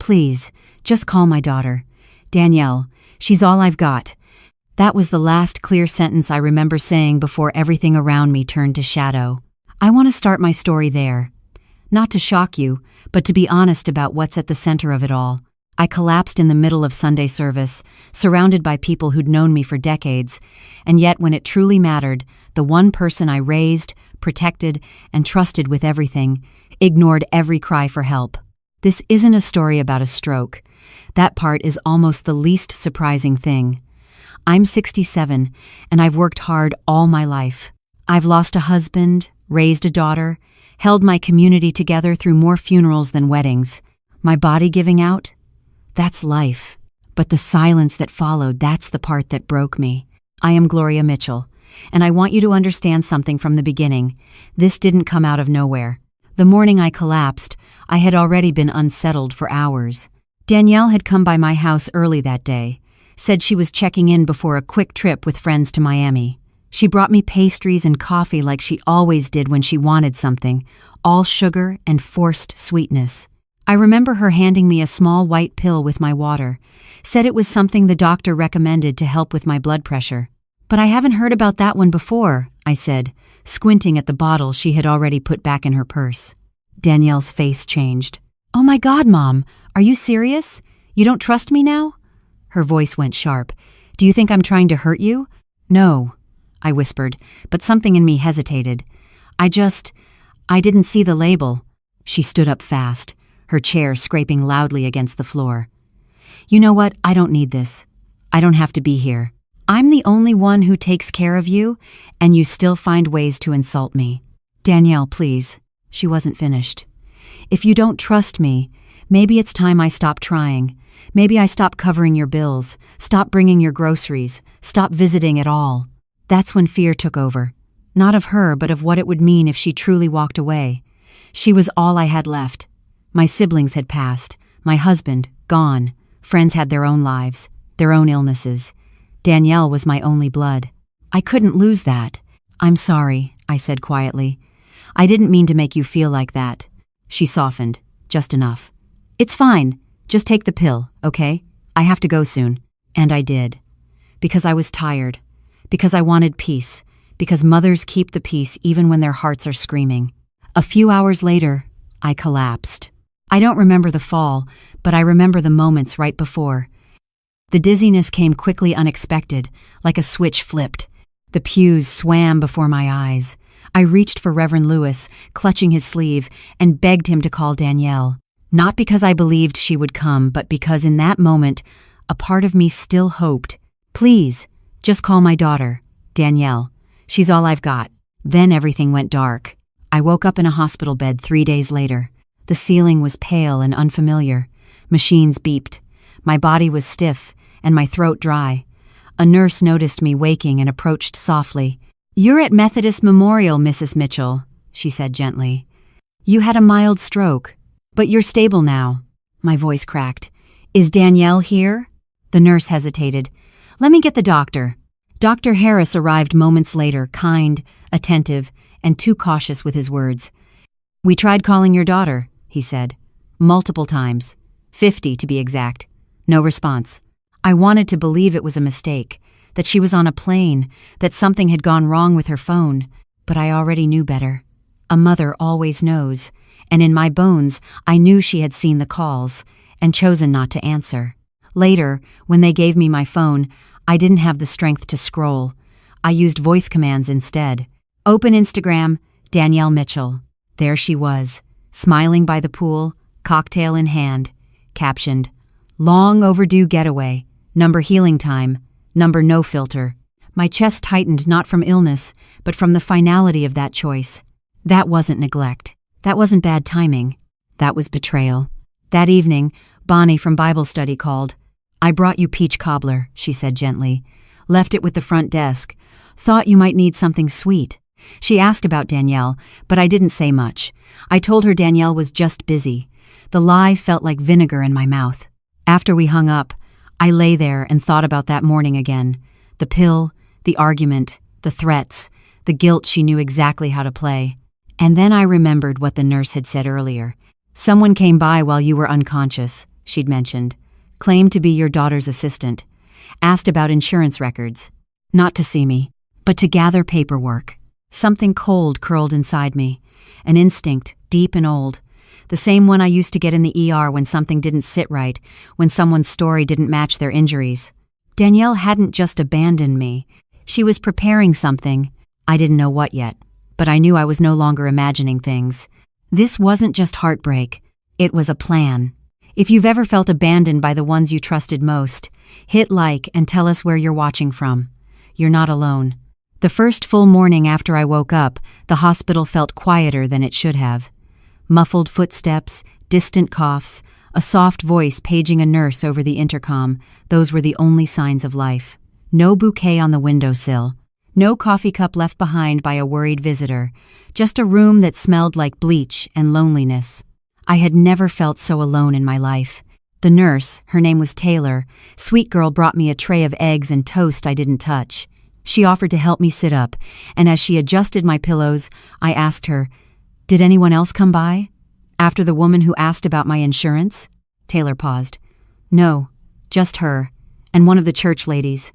please, just call my daughter. Danielle, she's all I've got." That was the last clear sentence I remember saying before everything around me turned to shadow. I want to start my story there. Not to shock you, but to be honest about what's at the center of it all. I collapsed in the middle of Sunday service, surrounded by people who'd known me for decades, and yet when it truly mattered, the one person I raised, protected, and trusted with everything, ignored every cry for help. This isn't a story about a stroke. That part is almost the least surprising thing. I'm 67, and I've worked hard all my life. I've lost a husband, raised a daughter, held my community together through more funerals than weddings. My body giving out? That's life. But the silence that followed, that's the part that broke me. I am Gloria Mitchell, and I want you to understand something from the beginning. This didn't come out of nowhere. The morning I collapsed, I had already been unsettled for hours. Danielle had come by my house early that day, said she was checking in before a quick trip with friends to Miami. She brought me pastries and coffee like she always did when she wanted something, all sugar and forced sweetness. I remember her handing me a small white pill with my water, said it was something the doctor recommended to help with my blood pressure. "But I haven't heard about that one before," I said, squinting at the bottle she had already put back in her purse. Danielle's face changed. "Oh my God, Mom, are you serious? You don't trust me now?" Her voice went sharp. "Do you think I'm trying to hurt you?" "No," I whispered, but something in me hesitated. I didn't see the label." She stood up fast, her chair scraping loudly against the floor. "You know what? I don't need this. I don't have to be here. I'm the only one who takes care of you, and you still find ways to insult me. Danielle, please." She wasn't finished. "If you don't trust me, maybe it's time I stop trying. Maybe I stop covering your bills, stop bringing your groceries, stop visiting at all." That's when fear took over. Not of her, but of what it would mean if she truly walked away. She was all I had left. My siblings had passed, my husband, gone. Friends had their own lives, their own illnesses. Danielle was my only blood. I couldn't lose that. "I'm sorry," I said quietly. "I didn't mean to make you feel like that." She softened, just enough. "It's fine. Just take the pill, okay? I have to go soon." And I did. Because I was tired. Because I wanted peace. Because mothers keep the peace even when their hearts are screaming. A few hours later, I collapsed. I don't remember the fall, but I remember the moments right before. The dizziness came quickly unexpected, like a switch flipped. The pews swam before my eyes. I reached for Reverend Lewis, clutching his sleeve, and begged him to call Danielle. Not because I believed she would come, but because in that moment, a part of me still hoped. "Please, just call my daughter, Danielle. She's all I've got." Then everything went dark. I woke up in a hospital bed 3 days later. The ceiling was pale and unfamiliar. Machines beeped. My body was stiff, and my throat dry. A nurse noticed me waking and approached softly. "You're at Methodist Memorial, Mrs. Mitchell," she said gently. "You had a mild stroke, but you're stable now." My voice cracked. "Is Danielle here?" The nurse hesitated. "Let me get the doctor." Dr. Harris arrived moments later, kind, attentive, and too cautious with his words. "We tried calling your daughter," he said. "Multiple times. 50 to be exact. No response." I wanted to believe it was a mistake, that she was on a plane, that something had gone wrong with her phone, but I already knew better. A mother always knows, and in my bones I knew she had seen the calls and chosen not to answer. Later, when they gave me my phone, I didn't have the strength to scroll. I used voice commands instead. "Open Instagram, Danielle Mitchell." There she was, smiling by the pool, cocktail in hand, captioned, "Long overdue getaway, number healing time, number no filter." My chest tightened not from illness, but from the finality of that choice. That wasn't neglect. That wasn't bad timing. That was betrayal. That evening, Bonnie from Bible study called. "I brought you peach cobbler," she said gently. "Left it with the front desk. Thought you might need something sweet." She asked about Danielle, but I didn't say much. I told her Danielle was just busy. The lie felt like vinegar in my mouth. After we hung up, I lay there and thought about that morning again. The pill, the argument, the threats, the guilt she knew exactly how to play. And then I remembered what the nurse had said earlier. "Someone came by while you were unconscious," she'd mentioned. Claimed to be your daughter's assistant. Asked about insurance records. Not to see me, but to gather paperwork. Something cold curled inside me. An instinct, deep and old. The same one I used to get in the ER when something didn't sit right, when someone's story didn't match their injuries. Danielle hadn't just abandoned me. She was preparing something. I didn't know what yet, but I knew I was no longer imagining things. This wasn't just heartbreak. It was a plan. If you've ever felt abandoned by the ones you trusted most, hit like and tell us where you're watching from. You're not alone. The first full morning after I woke up, the hospital felt quieter than it should have. Muffled footsteps, distant coughs, a soft voice paging a nurse over the intercom, those were the only signs of life. No bouquet on the windowsill. No coffee cup left behind by a worried visitor. Just a room that smelled like bleach and loneliness. I had never felt so alone in my life. The nurse, her name was Taylor, sweet girl, brought me a tray of eggs and toast I didn't touch. She offered to help me sit up, and as she adjusted my pillows, I asked her, "Did anyone else come by? After the woman who asked about my insurance?" Taylor paused. "No, just her, and one of the church ladies.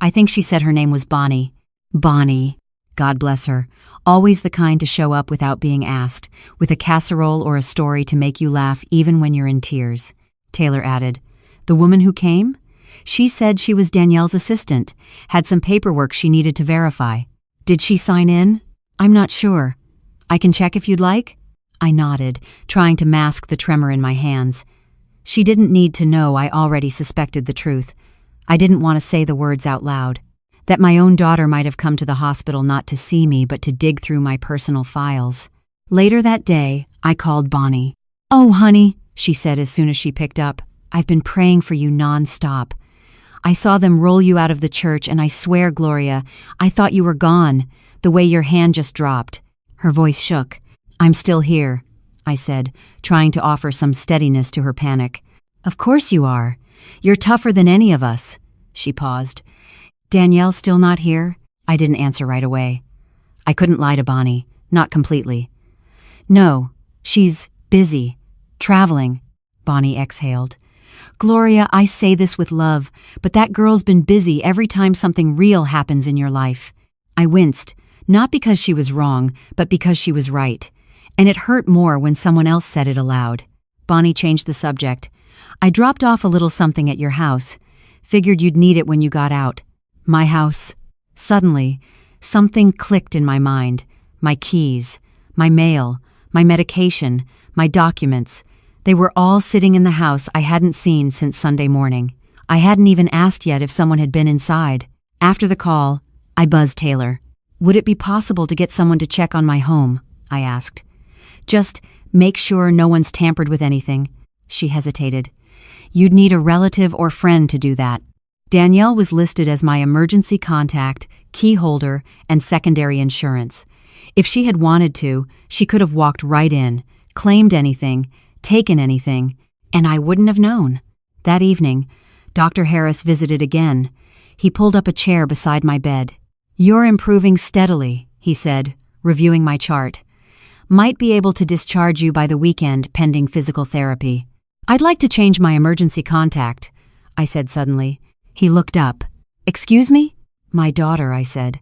I think she said her name was Bonnie." Bonnie. God bless her. Always the kind to show up without being asked, with a casserole or a story to make you laugh even when you're in tears. Taylor added, "The woman who came? She said she was Danielle's assistant, had some paperwork she needed to verify. Did she sign in? I'm not sure. I can check if you'd like?" I nodded, trying to mask the tremor in my hands. She didn't need to know I already suspected the truth. I didn't want to say the words out loud. That my own daughter might have come to the hospital not to see me but to dig through my personal files. Later that day, I called Bonnie. "Oh, honey," she said as soon as she picked up. "I've been praying for you non-stop. I saw them roll you out of the church, and I swear, Gloria, I thought you were gone, the way your hand just dropped." Her voice shook. "I'm still here," I said, trying to offer some steadiness to her panic. "Of course you are. You're tougher than any of us." She paused. "Danielle still not here?" I didn't answer right away. I couldn't lie to Bonnie, not completely. "No, she's busy, traveling," Bonnie exhaled. "Gloria, I say this with love, but that girl's been busy every time something real happens in your life." I winced, not because she was wrong, but because she was right. And it hurt more when someone else said it aloud. Bonnie changed the subject. "I dropped off a little something at your house. Figured you'd need it when you got out." My house. Suddenly, something clicked in my mind. My keys, my mail, my medication, my documents. They were all sitting in the house I hadn't seen since Sunday morning. I hadn't even asked yet if someone had been inside. After the call, I buzzed Taylor. "Would it be possible to get someone to check on my home?" I asked. "Just make sure no one's tampered with anything." She hesitated. "You'd need a relative or friend to do that." Danielle was listed as my emergency contact, key holder, and secondary insurance. If she had wanted to, she could have walked right in, claimed anything, taken anything, and I wouldn't have known. That evening, Dr. Harris visited again. He pulled up a chair beside my bed. "You're improving steadily," he said, reviewing my chart. "Might be able to discharge you by the weekend pending physical therapy." "I'd like to change my emergency contact," I said suddenly. He looked up. "Excuse me?" "My daughter," I said.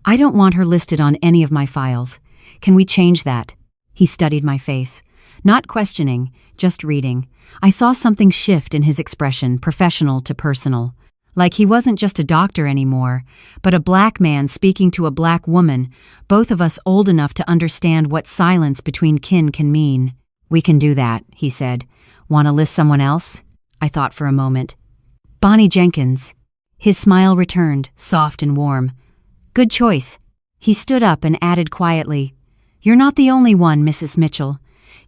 "I don't want her listed on any of my files. Can we change that?" He studied my face. Not questioning, just reading. I saw something shift in his expression, professional to personal. Like he wasn't just a doctor anymore, but a black man speaking to a black woman, both of us old enough to understand what silence between kin can mean. "We can do that," he said. "Want to list someone else?" I thought for a moment. "Bonnie Jenkins." His smile returned, soft and warm. "Good choice." He stood up and added quietly, "You're not the only one, Mrs. Mitchell.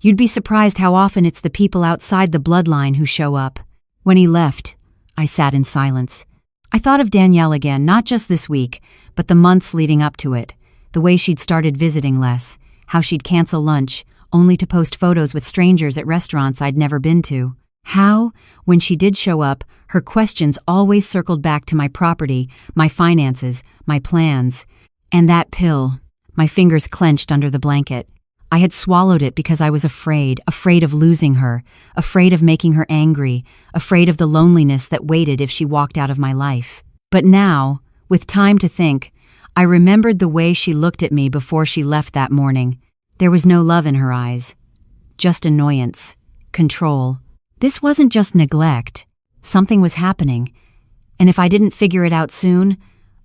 You'd be surprised how often it's the people outside the bloodline who show up." When he left, I sat in silence. I thought of Danielle again, not just this week, but the months leading up to it. The way she'd started visiting less, how she'd cancel lunch, only to post photos with strangers at restaurants I'd never been to. How, when she did show up, her questions always circled back to my property, my finances, my plans. And that pill. My fingers clenched under the blanket. I had swallowed it because I was afraid of losing her, afraid of making her angry, afraid of the loneliness that waited if she walked out of my life. But now, with time to think, I remembered the way she looked at me before she left that morning. There was no love in her eyes, just annoyance, control. This wasn't just neglect. Something was happening, and if I didn't figure it out soon,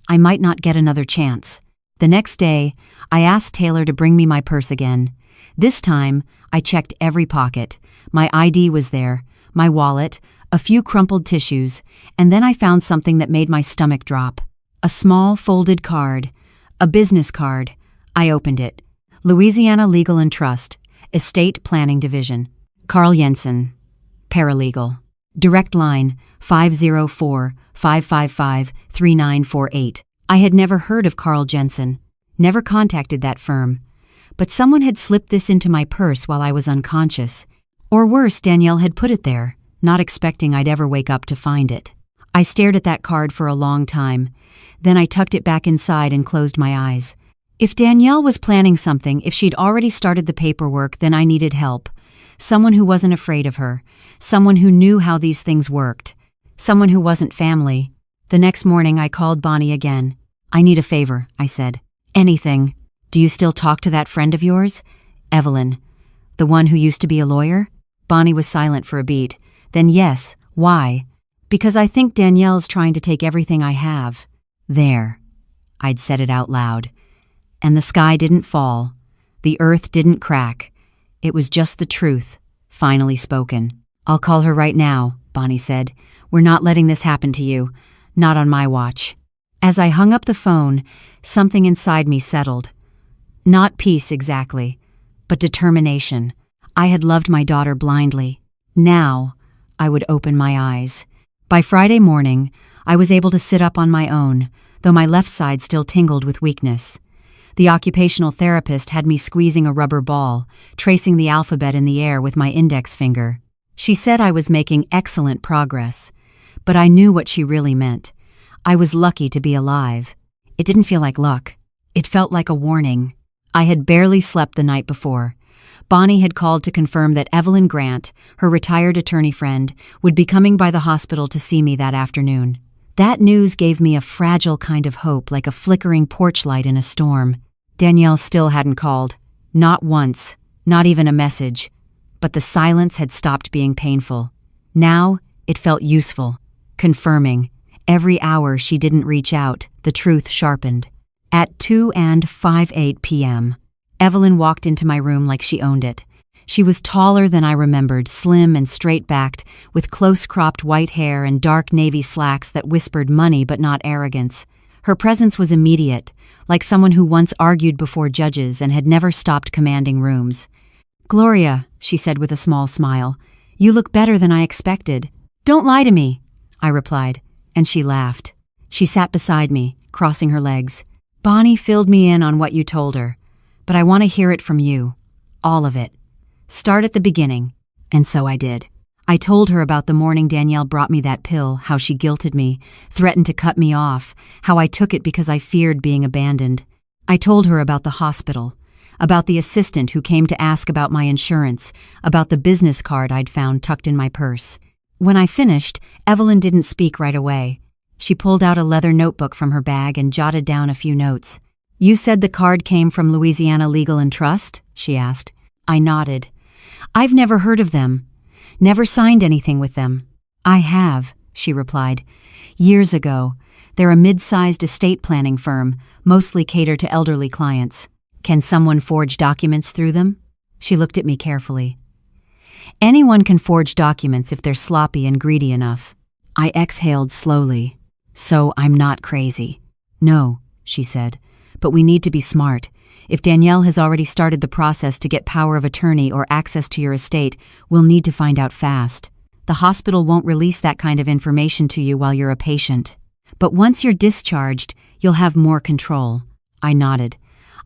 I might not get another chance. The next day, I asked Taylor to bring me my purse again. This time, I checked every pocket. My ID was there, my wallet, a few crumpled tissues, and then I found something that made my stomach drop. A small folded card, a business card. I opened it. Louisiana Legal and Trust, Estate Planning Division. Carl Jensen, Paralegal. Direct line 504-555-3948. I had never heard of Carl Jensen, never contacted that firm. But someone had slipped this into my purse while I was unconscious. Or worse, Danielle had put it there, not expecting I'd ever wake up to find it. I stared at that card for a long time. Then I tucked it back inside and closed my eyes. If Danielle was planning something, if she'd already started the paperwork, then I needed help. Someone who wasn't afraid of her. Someone who knew how these things worked. Someone who wasn't family. The next morning, I called Bonnie again. "I need a favor," I said. "Anything. Do you still talk to that friend of yours? Evelyn. The one who used to be a lawyer?" Bonnie was silent for a beat. Then yes. Why? "Because I think Danielle's trying to take everything I have." There. I'd said it out loud. And the sky didn't fall. The earth didn't crack. It was just the truth, finally spoken. "I'll call her right now," Bonnie said. "We're not letting this happen to you. Not on my watch." As I hung up the phone, something inside me settled. Not peace exactly, but determination. I had loved my daughter blindly. Now, I would open my eyes. By Friday morning, I was able to sit up on my own, though my left side still tingled with weakness. The occupational therapist had me squeezing a rubber ball, tracing the alphabet in the air with my index finger. She said I was making excellent progress, but I knew what she really meant. I was lucky to be alive. It didn't feel like luck. It felt like a warning. I had barely slept the night before. Bonnie had called to confirm that Evelyn Grant, her retired attorney friend, would be coming by the hospital to see me that afternoon. That news gave me a fragile kind of hope, like a flickering porch light in a storm. Danielle still hadn't called. Not once. Not even a message. But the silence had stopped being painful. Now, it felt useful. Confirming. Every hour she didn't reach out, the truth sharpened. At 2:58 p.m., Evelyn walked into my room like she owned it. She was taller than I remembered, slim and straight-backed, with close-cropped white hair and dark navy slacks that whispered money but not arrogance. Her presence was immediate, like someone who once argued before judges and had never stopped commanding rooms. "Gloria," she said with a small smile, "you look better than I expected." "Don't lie to me," I replied, and she laughed. She sat beside me, crossing her legs. "Bonnie filled me in on what you told her, but I want to hear it from you. All of it. Start at the beginning." And so I did. I told her about the morning Danielle brought me that pill, how she guilted me, threatened to cut me off, how I took it because I feared being abandoned. I told her about the hospital, about the assistant who came to ask about my insurance, about the business card I'd found tucked in my purse. When I finished, Evelyn didn't speak right away. She pulled out a leather notebook from her bag and jotted down a few notes. "You said the card came from Louisiana Legal and Trust?" she asked. I nodded. "I've never heard of them. Never signed anything with them." "I have," she replied. "Years ago. They're a mid-sized estate planning firm, mostly cater to elderly clients. Can someone forge documents through them?" She looked at me carefully. "Anyone can forge documents if they're sloppy and greedy enough." I exhaled slowly. "So I'm not crazy." "No," she said, "but we need to be smart. If Danielle has already started the process to get power of attorney or access to your estate, we'll need to find out fast. The hospital won't release that kind of information to you while you're a patient. But once you're discharged, you'll have more control." I nodded.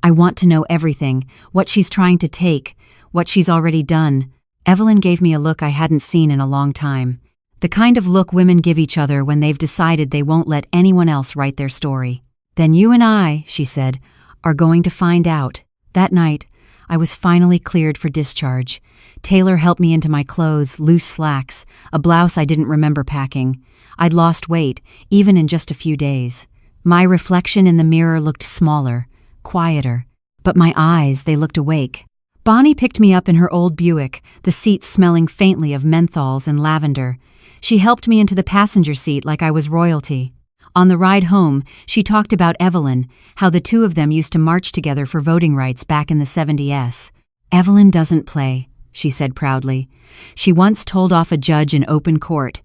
"I want to know everything, what she's trying to take, what she's already done." Evelyn gave me a look I hadn't seen in a long time. The kind of look women give each other when they've decided they won't let anyone else write their story. "Then you and I," she said, "are going to find out." That night, I was finally cleared for discharge. Taylor helped me into my clothes, loose slacks, a blouse I didn't remember packing. I'd lost weight, even in just a few days. My reflection in the mirror looked smaller, quieter, but my eyes, they looked awake. Bonnie picked me up in her old Buick, the seat smelling faintly of menthols and lavender. She helped me into the passenger seat like I was royalty. On the ride home, she talked about Evelyn, how the two of them used to march together for voting rights back in the 70s. "Evelyn doesn't play," she said proudly. "She once told off a judge in open court.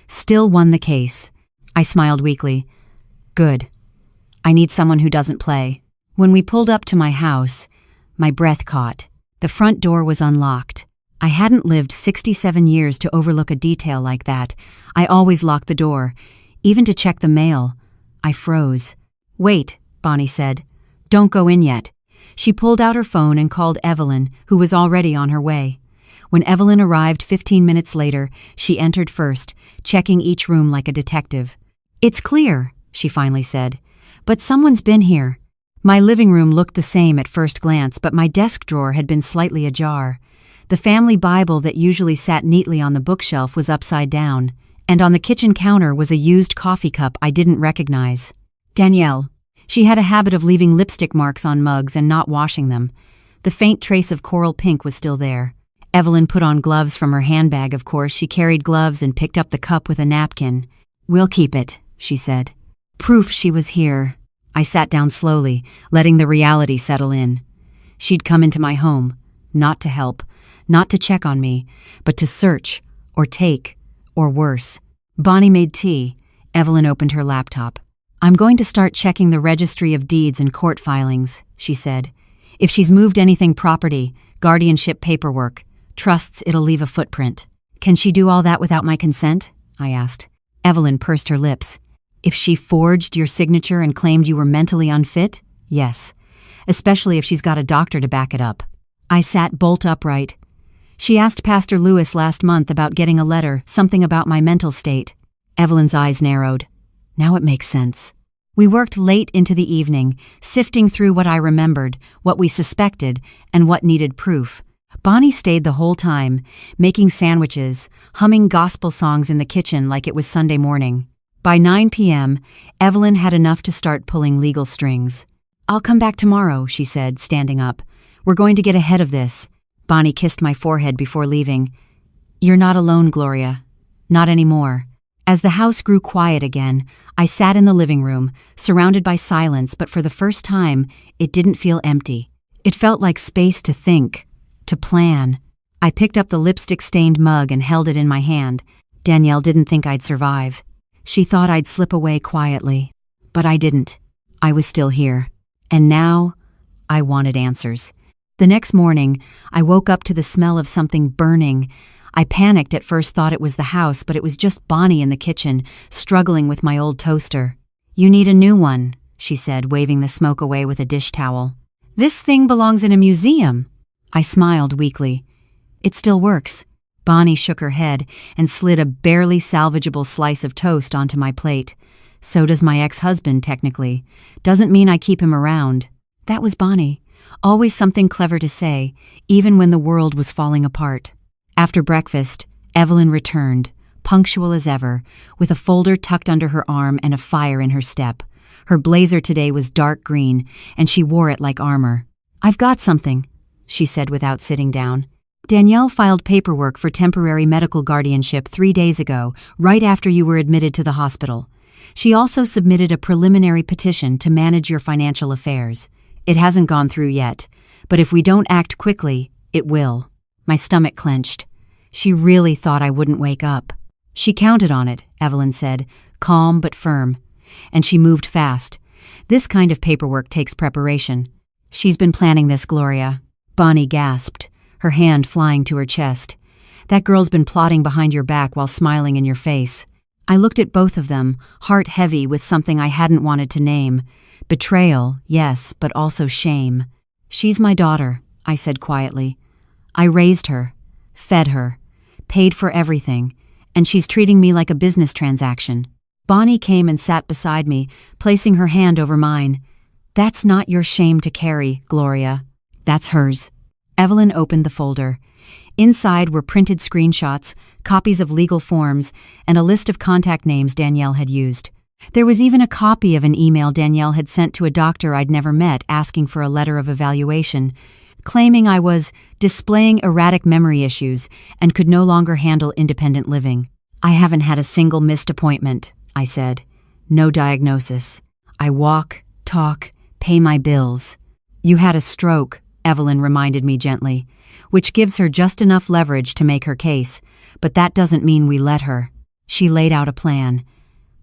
Still won the case." I smiled weakly. "Good. I need someone who doesn't play." When we pulled up to my house, my breath caught. The front door was unlocked. I hadn't lived 67 years to overlook a detail like that. I always locked the door, even to check the mail. I froze. "Wait," Bonnie said. "Don't go in yet." She pulled out her phone and called Evelyn, who was already on her way. When Evelyn arrived 15 minutes later, she entered first, checking each room like a detective. "It's clear," she finally said. "But someone's been here." My living room looked the same at first glance, but my desk drawer had been slightly ajar. The family Bible that usually sat neatly on the bookshelf was upside down, and on the kitchen counter was a used coffee cup I didn't recognize. Danielle. She had a habit of leaving lipstick marks on mugs and not washing them. The faint trace of coral pink was still there. Evelyn put on gloves from her handbag, of course. She carried gloves and picked up the cup with a napkin. "We'll keep it," she said. Proof she was here. I sat down slowly, letting the reality settle in. She'd come into my home, not to help, not to check on me, but to search, or take, or worse. Bonnie made tea. Evelyn opened her laptop. "I'm going to start checking the registry of deeds and court filings," she said. "If she's moved anything property, guardianship paperwork, trusts, it'll leave a footprint." "Can she do all that without my consent?" I asked. Evelyn pursed her lips. "If she forged your signature and claimed you were mentally unfit? Yes. Especially if she's got a doctor to back it up." I sat bolt upright. "She asked Pastor Lewis last month about getting a letter, something about my mental state." Evelyn's eyes narrowed. Now it makes sense. We worked late into the evening, sifting through what I remembered, what we suspected, and what needed proof. Bonnie stayed the whole time, making sandwiches, humming gospel songs in the kitchen like it was Sunday morning. By 9 p.m., Evelyn had enough to start pulling legal strings. "I'll come back tomorrow," she said, standing up. "We're going to get ahead of this." Bonnie kissed my forehead before leaving. "You're not alone, Gloria. Not anymore." As the house grew quiet again, I sat in the living room, surrounded by silence, but for the first time, it didn't feel empty. It felt like space to think, to plan. I picked up the lipstick-stained mug and held it in my hand. Danielle didn't think I'd survive. She thought I'd slip away quietly. But I didn't. I was still here. And now, I wanted answers. The next morning, I woke up to the smell of something burning. I panicked at first, thought it was the house, but it was just Bonnie in the kitchen, struggling with my old toaster. "You need a new one," she said, waving the smoke away with a dish towel. "This thing belongs in a museum." I smiled weakly. "It still works." Bonnie shook her head and slid a barely salvageable slice of toast onto my plate. "So does my ex-husband, technically. Doesn't mean I keep him around." That was Bonnie. Always something clever to say, even when the world was falling apart. After breakfast, Evelyn returned, punctual as ever, with a folder tucked under her arm and a fire in her step. Her blazer today was dark green, and she wore it like armor. "I've got something," she said without sitting down. "Danielle filed paperwork for temporary medical guardianship 3 days ago, right after you were admitted to the hospital. She also submitted a preliminary petition to manage your financial affairs. It hasn't gone through yet, but if we don't act quickly, it will." My stomach clenched. She really thought I wouldn't wake up. "She counted on it," Evelyn said, calm but firm. "And she moved fast. This kind of paperwork takes preparation." "She's been planning this, Gloria." Bonnie gasped, her hand flying to her chest. "That girl's been plotting behind your back while smiling in your face." I looked at both of them, heart heavy with something I hadn't wanted to name. Betrayal, yes, but also shame. "She's my daughter," I said quietly. "I raised her, fed her, paid for everything, and she's treating me like a business transaction." Bonnie came and sat beside me, placing her hand over mine. "That's not your shame to carry, Gloria. That's hers." Evelyn opened the folder. Inside were printed screenshots, copies of legal forms, and a list of contact names Danielle had used. There was even a copy of an email Danielle had sent to a doctor I'd never met asking for a letter of evaluation, claiming I was displaying erratic memory issues and could no longer handle independent living. "I haven't had a single missed appointment," I said. "No diagnosis. I walk, talk, pay my bills." "You had a stroke," Evelyn reminded me gently, "which gives her just enough leverage to make her case, but that doesn't mean we let her." She laid out a plan.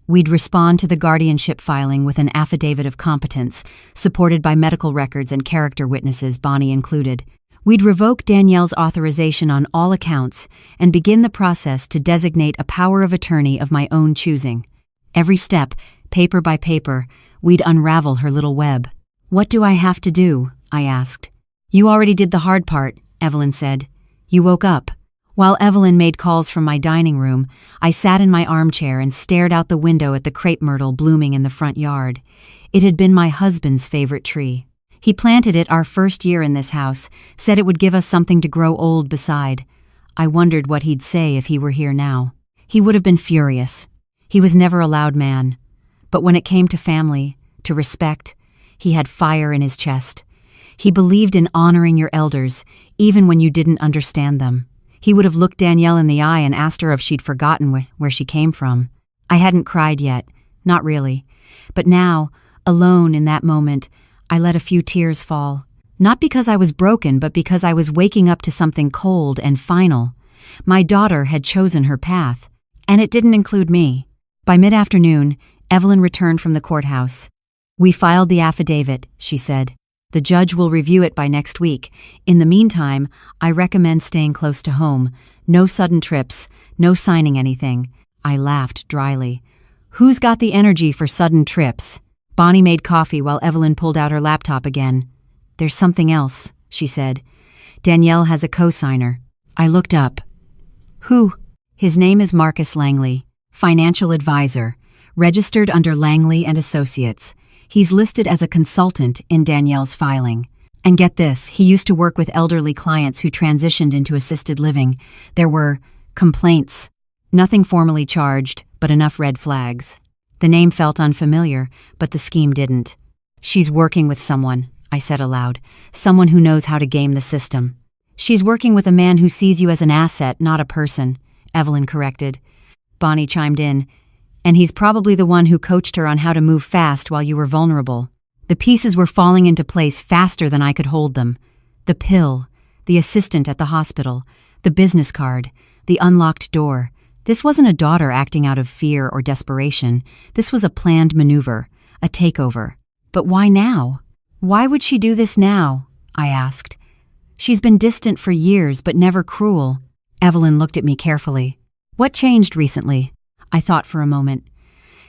We'd respond to the guardianship filing with an affidavit of competence, supported by medical records and character witnesses, Bonnie included. We'd revoke Danielle's authorization on all accounts and begin the process to designate a power of attorney of my own choosing. Every step, paper by paper, we'd unravel her little web. "What do I have to do?" I asked. "You already did the hard part," Evelyn said. "You woke up." While Evelyn made calls from my dining room, I sat in my armchair and stared out the window at the crepe myrtle blooming in the front yard. It had been my husband's favorite tree. He planted it our first year in this house, said it would give us something to grow old beside. I wondered what he'd say if he were here now. He would have been furious. He was never a loud man. But when it came to family, to respect, he had fire in his chest. He believed in honoring your elders, even when you didn't understand them. He would have looked Danielle in the eye and asked her if she'd forgotten where she came from. I hadn't cried yet, not really. But now, alone in that moment, I let a few tears fall. Not because I was broken, but because I was waking up to something cold and final. My daughter had chosen her path, and it didn't include me. By mid-afternoon, Evelyn returned from the courthouse. "We filed the affidavit," she said. "The judge will review it by next week. In the meantime, I recommend staying close to home. No sudden trips, no signing anything." I laughed dryly. "Who's got the energy for sudden trips?" Bonnie made coffee while Evelyn pulled out her laptop again. "There's something else," she said. "Danielle has a co-signer." I looked up. "Who?" "His name is Marcus Langley, financial advisor, registered under Langley and Associates. He's listed as a consultant in Danielle's filing. And get this, he used to work with elderly clients who transitioned into assisted living. There were complaints. Nothing formally charged, but enough red flags. The name felt unfamiliar, but the scheme didn't. "She's working with someone," I said aloud. "Someone who knows how to game the system." "She's working with a man who sees you as an asset, not a person," Evelyn corrected. Bonnie chimed in. "And he's probably the one who coached her on how to move fast while you were vulnerable." The pieces were falling into place faster than I could hold them. The pill, the assistant at the hospital, the business card, the unlocked door. This wasn't a daughter acting out of fear or desperation. This was a planned maneuver, a takeover. But why now? Why would she do this now? I asked. "She's been distant for years, but never cruel." Evelyn looked at me carefully. "What changed recently?" I thought for a moment.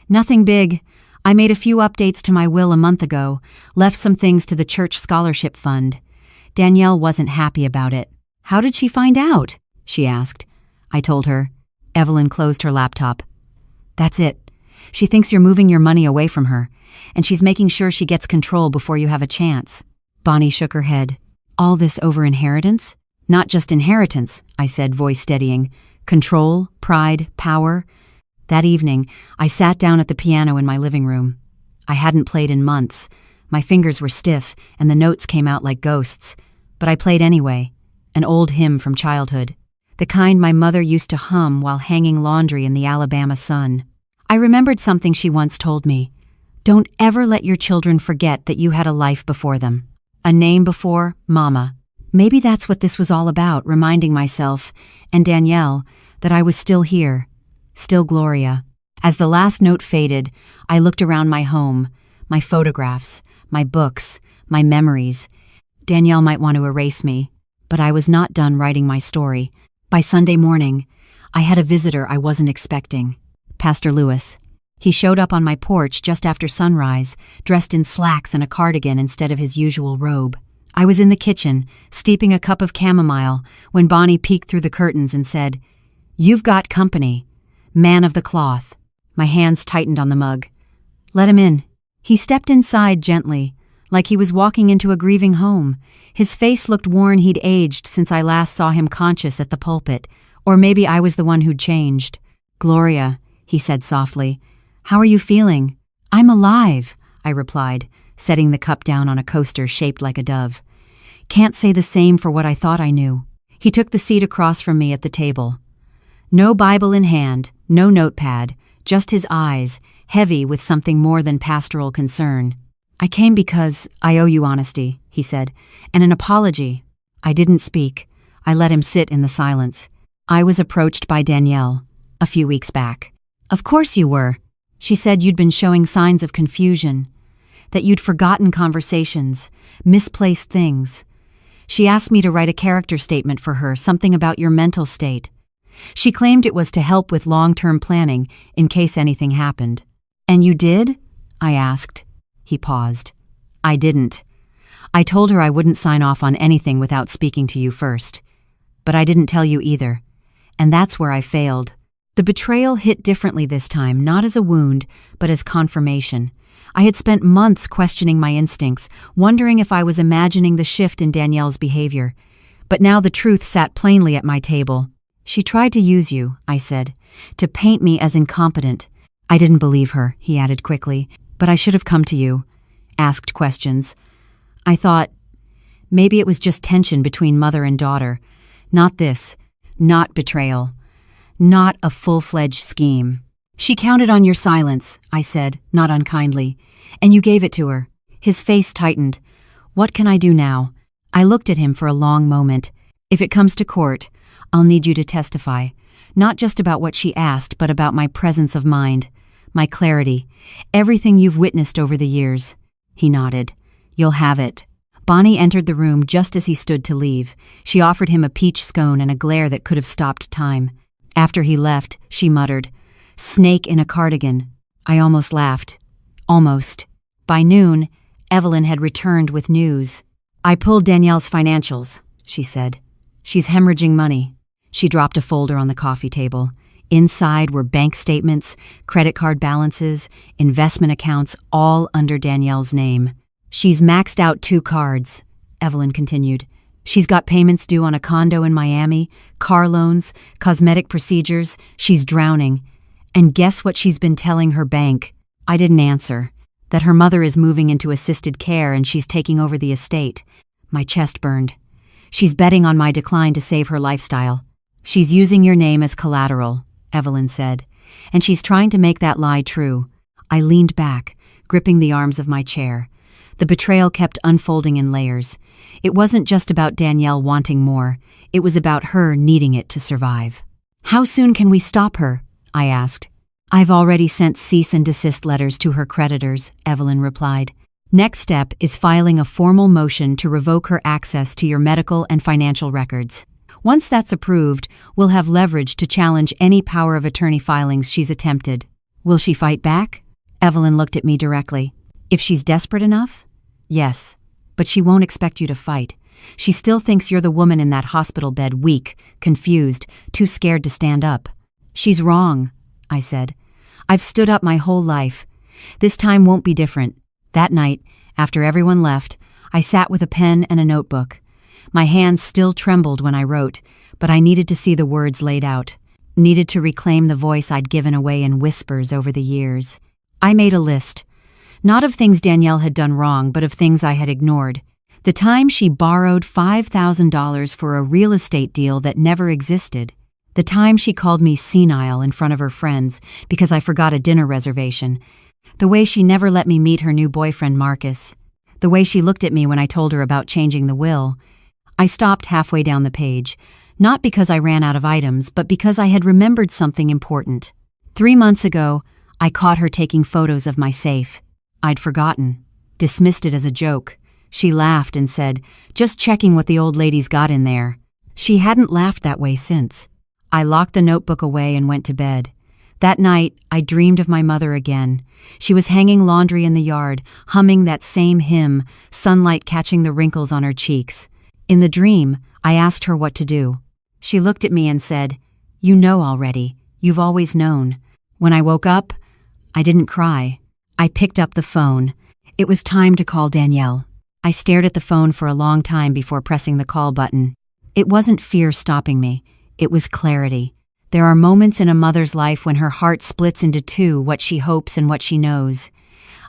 "Nothing big. I made a few updates to my will a month ago, left some things to the church scholarship fund. Danielle wasn't happy about it." "How did she find out?" she asked. I told her. Evelyn closed her laptop. "That's it. She thinks you're moving your money away from her, and she's making sure she gets control before you have a chance." Bonnie shook her head. "All this over inheritance?" "Not just inheritance," I said, voice steadying. "Control, pride, power." That evening, I sat down at the piano in my living room. I hadn't played in months. My fingers were stiff, and the notes came out like ghosts. But I played anyway, an old hymn from childhood, the kind my mother used to hum while hanging laundry in the Alabama sun. I remembered something she once told me. "Don't ever let your children forget that you had a life before them. A name before Mama." Maybe that's what this was all about, reminding myself, and Danielle, that I was still here. Still Gloria. As the last note faded, I looked around my home, my photographs, my books, my memories. Danielle might want to erase me, but I was not done writing my story. By Sunday morning, I had a visitor I wasn't expecting. Pastor Lewis. He showed up on my porch just after sunrise, dressed in slacks and a cardigan instead of his usual robe. I was in the kitchen, steeping a cup of chamomile, when Bonnie peeked through the curtains and said, "You've got company. Man of the cloth." My hands tightened on the mug. "Let him in." He stepped inside gently, like he was walking into a grieving home. His face looked worn. He'd aged since I last saw him conscious at the pulpit. Or maybe I was the one who'd changed. "Gloria," he said softly, "how are you feeling?" "I'm alive," I replied, setting the cup down on a coaster shaped like a dove. "Can't say the same for what I thought I knew." He took the seat across from me at the table. No Bible in hand, no notepad, just his eyes, heavy with something more than pastoral concern. "I came because I owe you honesty," he said, "and an apology." I didn't speak. I let him sit in the silence. "I was approached by Danielle a few weeks back." "Of course you were. She said you'd been showing signs of confusion, that you'd forgotten conversations, misplaced things. She asked me to write a character statement for her, something about your mental state. She claimed it was to help with long-term planning in case anything happened." "And you did?" I asked. He paused. "I didn't. I told her I wouldn't sign off on anything without speaking to you first. But I didn't tell you either. And that's where I failed." The betrayal hit differently this time, not as a wound, but as confirmation. I had spent months questioning my instincts, wondering if I was imagining the shift in Danielle's behavior. But now the truth sat plainly at my table. "She tried to use you," I said, "to paint me as incompetent." "I didn't believe her," he added quickly, "but I should have come to you, asked questions. I thought, maybe it was just tension between mother and daughter. Not this, not betrayal, not a full-fledged scheme." "She counted on your silence," I said, not unkindly, "and you gave it to her." His face tightened. "What can I do now?" I looked at him for a long moment. "If it comes to court, I'll need you to testify, not just about what she asked, but about my presence of mind, my clarity, everything you've witnessed over the years." He nodded. "You'll have it." Bonnie entered the room just as he stood to leave. She offered him a peach scone and a glare that could have stopped time. After he left, she muttered, "Snake in a cardigan." I almost laughed. Almost. By noon, Evelyn had returned with news. "I pulled Danielle's financials," she said. "She's hemorrhaging money." She dropped a folder on the coffee table. Inside were bank statements, credit card balances, investment accounts, all under Danielle's name. "She's maxed out 2 cards," Evelyn continued. "She's got payments due on a condo in Miami, car loans, cosmetic procedures. She's drowning. And guess what she's been telling her bank?" I didn't answer. "That her mother is moving into assisted care and she's taking over the estate." My chest burned. "She's betting on my decline to save her lifestyle." "She's using your name as collateral," Evelyn said, "and she's trying to make that lie true." I leaned back, gripping the arms of my chair. The betrayal kept unfolding in layers. It wasn't just about Danielle wanting more. It was about her needing it to survive. "How soon can we stop her?" I asked. "I've already sent cease and desist letters to her creditors," Evelyn replied. "Next step is filing a formal motion to revoke her access to your medical and financial records. Once that's approved, we'll have leverage to challenge any power of attorney filings she's attempted." "Will she fight back?" Evelyn looked at me directly. "If she's desperate enough? Yes. But she won't expect you to fight. She still thinks you're the woman in that hospital bed, weak, confused, too scared to stand up." "She's wrong," I said. "I've stood up my whole life. This time won't be different." That night, after everyone left, I sat with a pen and a notebook. My hands still trembled when I wrote, but I needed to see the words laid out. Needed to reclaim the voice I'd given away in whispers over the years. I made a list. Not of things Danielle had done wrong, but of things I had ignored. The time she borrowed $5,000 for a real estate deal that never existed. The time she called me senile in front of her friends because I forgot a dinner reservation. The way she never let me meet her new boyfriend, Marcus. The way she looked at me when I told her about changing the will. I stopped halfway down the page, not because I ran out of items, but because I had remembered something important. 3 months ago, I caught her taking photos of my safe. I'd forgotten, dismissed it as a joke. She laughed and said, "Just checking what the old lady's got in there." She hadn't laughed that way since. I locked the notebook away and went to bed. That night, I dreamed of my mother again. She was hanging laundry in the yard, humming that same hymn, sunlight catching the wrinkles on her cheeks. In the dream, I asked her what to do. She looked at me and said, "You know already. You've always known." When I woke up, I didn't cry. I picked up the phone. It was time to call Danielle. I stared at the phone for a long time before pressing the call button. It wasn't fear stopping me. It was clarity. There are moments in a mother's life when her heart splits into two, what she hopes and what she knows.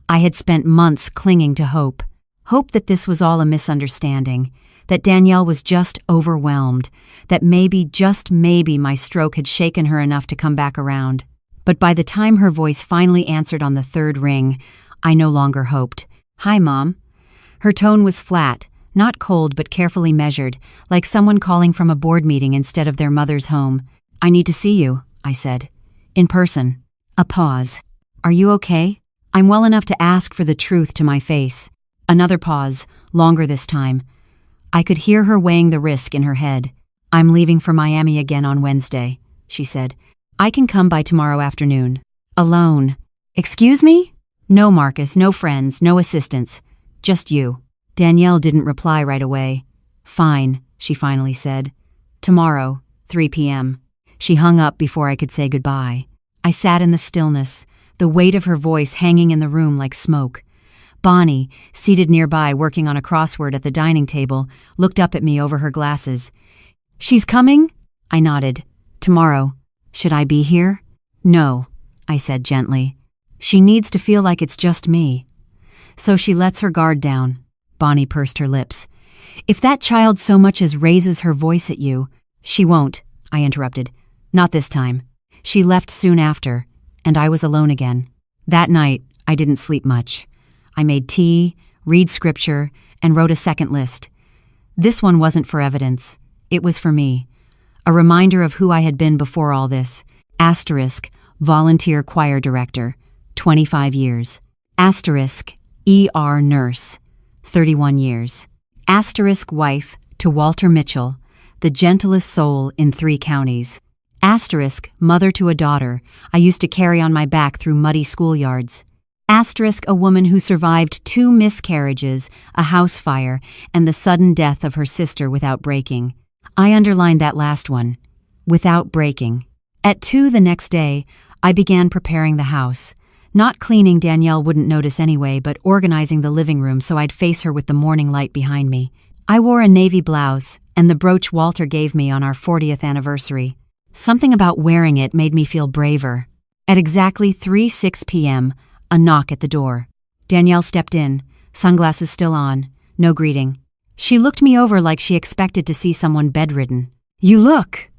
I had spent months clinging to hope. Hope that this was all a misunderstanding, that Danielle was just overwhelmed, that maybe, just maybe, my stroke had shaken her enough to come back around. But by the time her voice finally answered on the third ring, I no longer hoped. "Hi, Mom." Her tone was flat, not cold but carefully measured, like someone calling from a board meeting instead of their mother's home. "I need to see you," I said. "In person." A pause. "Are you okay?" I'm well enough to ask for the truth to my face. Another pause, longer this time. I could hear her weighing the risk in her head. "I'm leaving for Miami again on Wednesday," she said. "I can come by tomorrow afternoon." "Alone." "Excuse me?" "No, Marcus, no friends, no assistants. Just you." Danielle didn't reply right away. "Fine," she finally said. "Tomorrow, 3 p.m. She hung up before I could say goodbye. I sat in the stillness, the weight of her voice hanging in the room like smoke. Bonnie, seated nearby working on a crossword at the dining table, looked up at me over her glasses. "She's coming?" I nodded. "Tomorrow. Should I be here?" "No," I said gently. "She needs to feel like it's just me." "So she lets her guard down." Bonnie pursed her lips. "If that child so much as raises her voice at you—" "She won't," I interrupted. "Not this time." She left soon after, and I was alone again. That night, I didn't sleep much. I made tea, read scripture, and wrote a second list. This one wasn't for evidence. It was for me. A reminder of who I had been before all this. Asterisk, volunteer choir director, 25 years. Asterisk, ER nurse, 31 years. Asterisk wife to Walter Mitchell, the gentlest soul in 3 counties. Asterisk mother to a daughter I used to carry on my back through muddy schoolyards. Asterisk a woman who survived 2 miscarriages, a house fire, and the sudden death of her sister without breaking. I underlined that last one. Without breaking. At 2 the next day, I began preparing the house. Not cleaning Danielle wouldn't notice anyway, but organizing the living room so I'd face her with the morning light behind me. I wore a navy blouse and the brooch Walter gave me on our 40th anniversary. Something about wearing it made me feel braver. At exactly 3:06 p.m., a knock at the door. Danielle stepped in, sunglasses still on, no greeting. She looked me over like she expected to see someone bedridden. "You look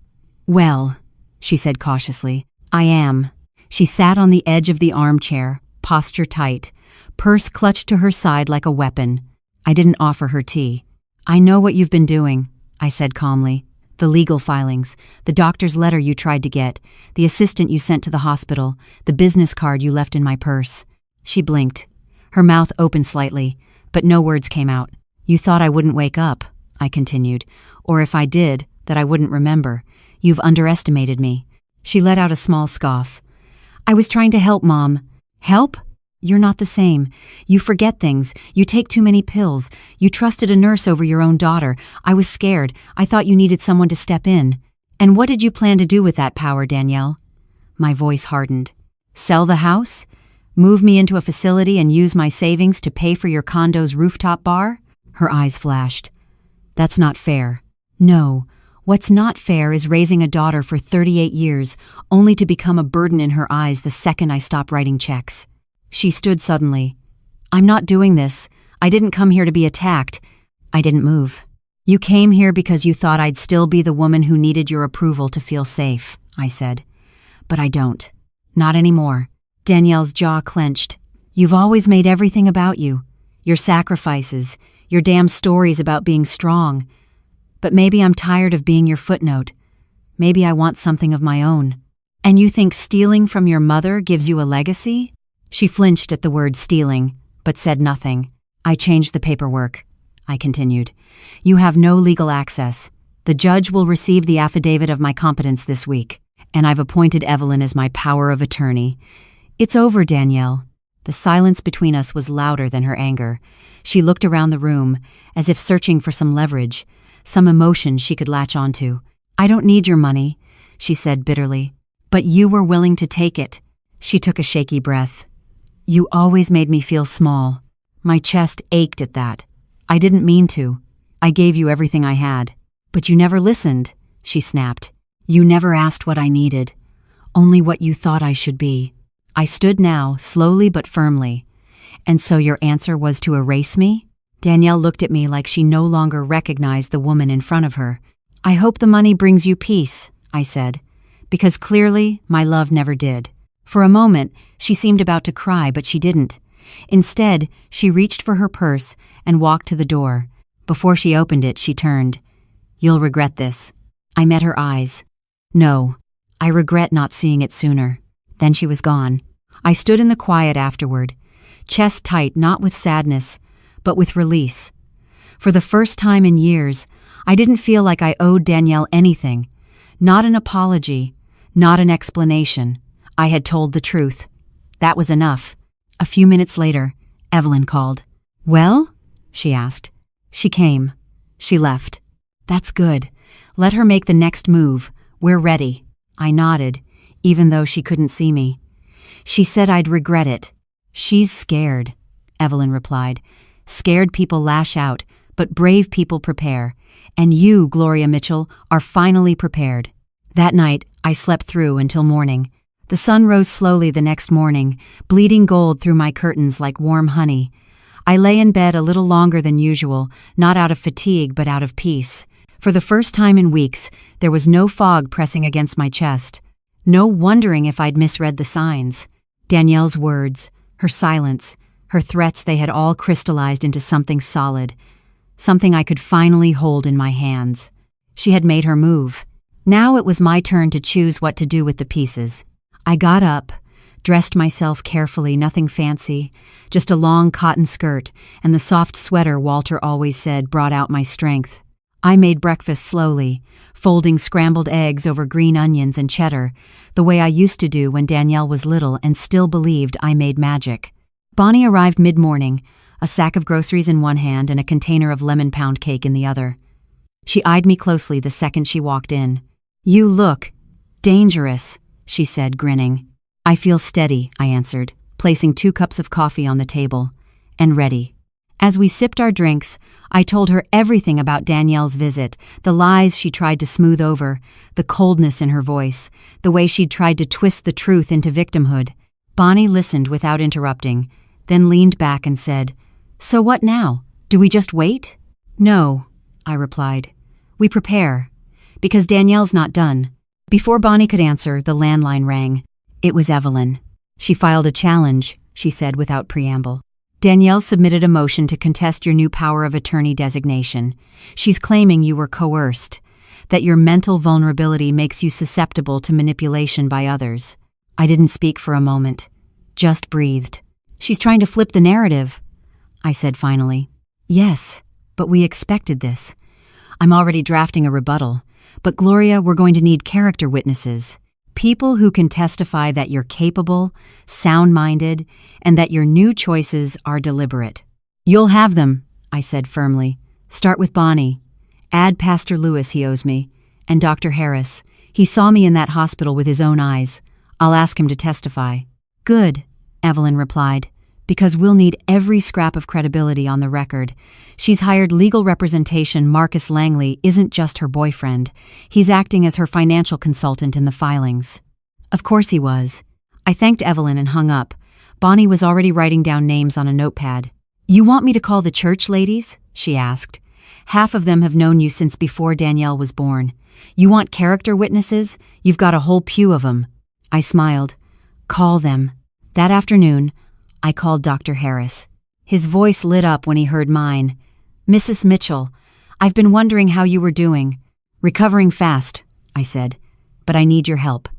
well," she said cautiously. "I am." She sat on the edge of the armchair, posture tight, purse clutched to her side like a weapon. I didn't offer her tea. "I know what you've been doing," I said calmly. "The legal filings, the doctor's letter you tried to get, the assistant you sent to the hospital, the business card you left in my purse." She blinked. Her mouth opened slightly, but no words came out. "You thought I wouldn't wake up," I continued, "or if I did, that I wouldn't remember. You've underestimated me." She let out a small scoff. "I was trying to help, Mom." "Help? You're not the same. You forget things. You take too many pills. You trusted a nurse over your own daughter. I was scared. I thought you needed someone to step in. And what did you plan to do with that power, Danielle?" My voice hardened. "Sell the house? Move me into a facility and use my savings to pay for your condo's rooftop bar?" Her eyes flashed. "That's not fair." "No. What's not fair is raising a daughter for 38 years, only to become a burden in her eyes the second I stop writing checks." She stood suddenly. "I'm not doing this. I didn't come here to be attacked." I didn't move. "You came here because you thought I'd still be the woman who needed your approval to feel safe," I said. "But I don't. Not anymore." Danielle's jaw clenched. "You've always made everything about you. Your sacrifices, your damn stories about being strong. But maybe I'm tired of being your footnote. Maybe I want something of my own." "And you think stealing from your mother gives you a legacy?" She flinched at the word stealing, but said nothing. "I changed the paperwork," I continued. "You have no legal access. The judge will receive the affidavit of my competence this week, and I've appointed Evelyn as my power of attorney. It's over, Danielle." The silence between us was louder than her anger. She looked around the room, as if searching for some leverage, some emotion she could latch onto. "I don't need your money," she said bitterly. "But you were willing to take it." She took a shaky breath. "You always made me feel small." My chest ached at that. I didn't mean to. I gave you everything I had. But you never listened, she snapped. You never asked what I needed. Only what you thought I should be. I stood now, slowly but firmly. And so your answer was to erase me? Danielle looked at me like she no longer recognized the woman in front of her. I hope the money brings you peace, I said, because clearly my love never did. For a moment, she seemed about to cry, but she didn't. Instead, she reached for her purse and walked to the door. Before she opened it, she turned. You'll regret this. I met her eyes. No, I regret not seeing it sooner. Then she was gone. I stood in the quiet afterward, chest tight not with sadness, but with release. For the first time in years, I didn't feel like I owed Danielle anything. Not an apology, not an explanation. I had told the truth. That was enough. A few minutes later, Evelyn called. Well? She asked. She came. She left. That's good. Let her make the next move. We're ready. I nodded, even though she couldn't see me. She said I'd regret it. She's scared, Evelyn replied. Scared people lash out, but brave people prepare. And you, Gloria Mitchell, are finally prepared. That night, I slept through until morning. The sun rose slowly the next morning, bleeding gold through my curtains like warm honey. I lay in bed a little longer than usual, not out of fatigue but out of peace. For the first time in weeks, there was no fog pressing against my chest. No wondering if I'd misread the signs. Danielle's words, her silence, her threats, they had all crystallized into something solid. Something I could finally hold in my hands. She had made her move. Now it was my turn to choose what to do with the pieces. I got up, dressed myself carefully, nothing fancy, just a long cotton skirt and the soft sweater Walter always said brought out my strength. I made breakfast slowly, folding scrambled eggs over green onions and cheddar, the way I used to do when Danielle was little and still believed I made magic. Bonnie arrived mid-morning, a sack of groceries in one hand and a container of lemon pound cake in the other. She eyed me closely the second she walked in. You look dangerous, she said, grinning. I feel steady, I answered, placing 2 cups of coffee on the table. And ready. As we sipped our drinks, I told her everything about Danielle's visit, the lies she tried to smooth over, the coldness in her voice, the way she'd tried to twist the truth into victimhood. Bonnie listened without interrupting, then leaned back and said, So what now? Do we just wait? No, I replied. We prepare. Because Danielle's not done. Before Bonnie could answer, the landline rang. It was Evelyn. She filed a challenge, she said without preamble. Danielle submitted a motion to contest your new power of attorney designation. She's claiming you were coerced, that your mental vulnerability makes you susceptible to manipulation by others. I didn't speak for a moment, just breathed. She's trying to flip the narrative, I said finally. Yes, but we expected this. I'm already drafting a rebuttal, but Gloria, we're going to need character witnesses. People who can testify that you're capable, sound-minded, and that your new choices are deliberate. You'll have them, I said firmly. Start with Bonnie. Add Pastor Lewis, he owes me, and Dr. Harris. He saw me in that hospital with his own eyes. I'll ask him to testify. Good, Evelyn replied, because we'll need every scrap of credibility on the record. She's hired legal representation. Marcus Langley isn't just her boyfriend. He's acting as her financial consultant in the filings. Of course he was. I thanked Evelyn and hung up. Bonnie was already writing down names on a notepad. You want me to call the church ladies? She asked. Half of them have known you since before Danielle was born. You want character witnesses? You've got a whole pew of them. I smiled. Call them. That afternoon, I called Dr. Harris. His voice lit up when he heard mine. Mrs. Mitchell, I've been wondering how you were doing. Recovering fast, I said, but I need your help.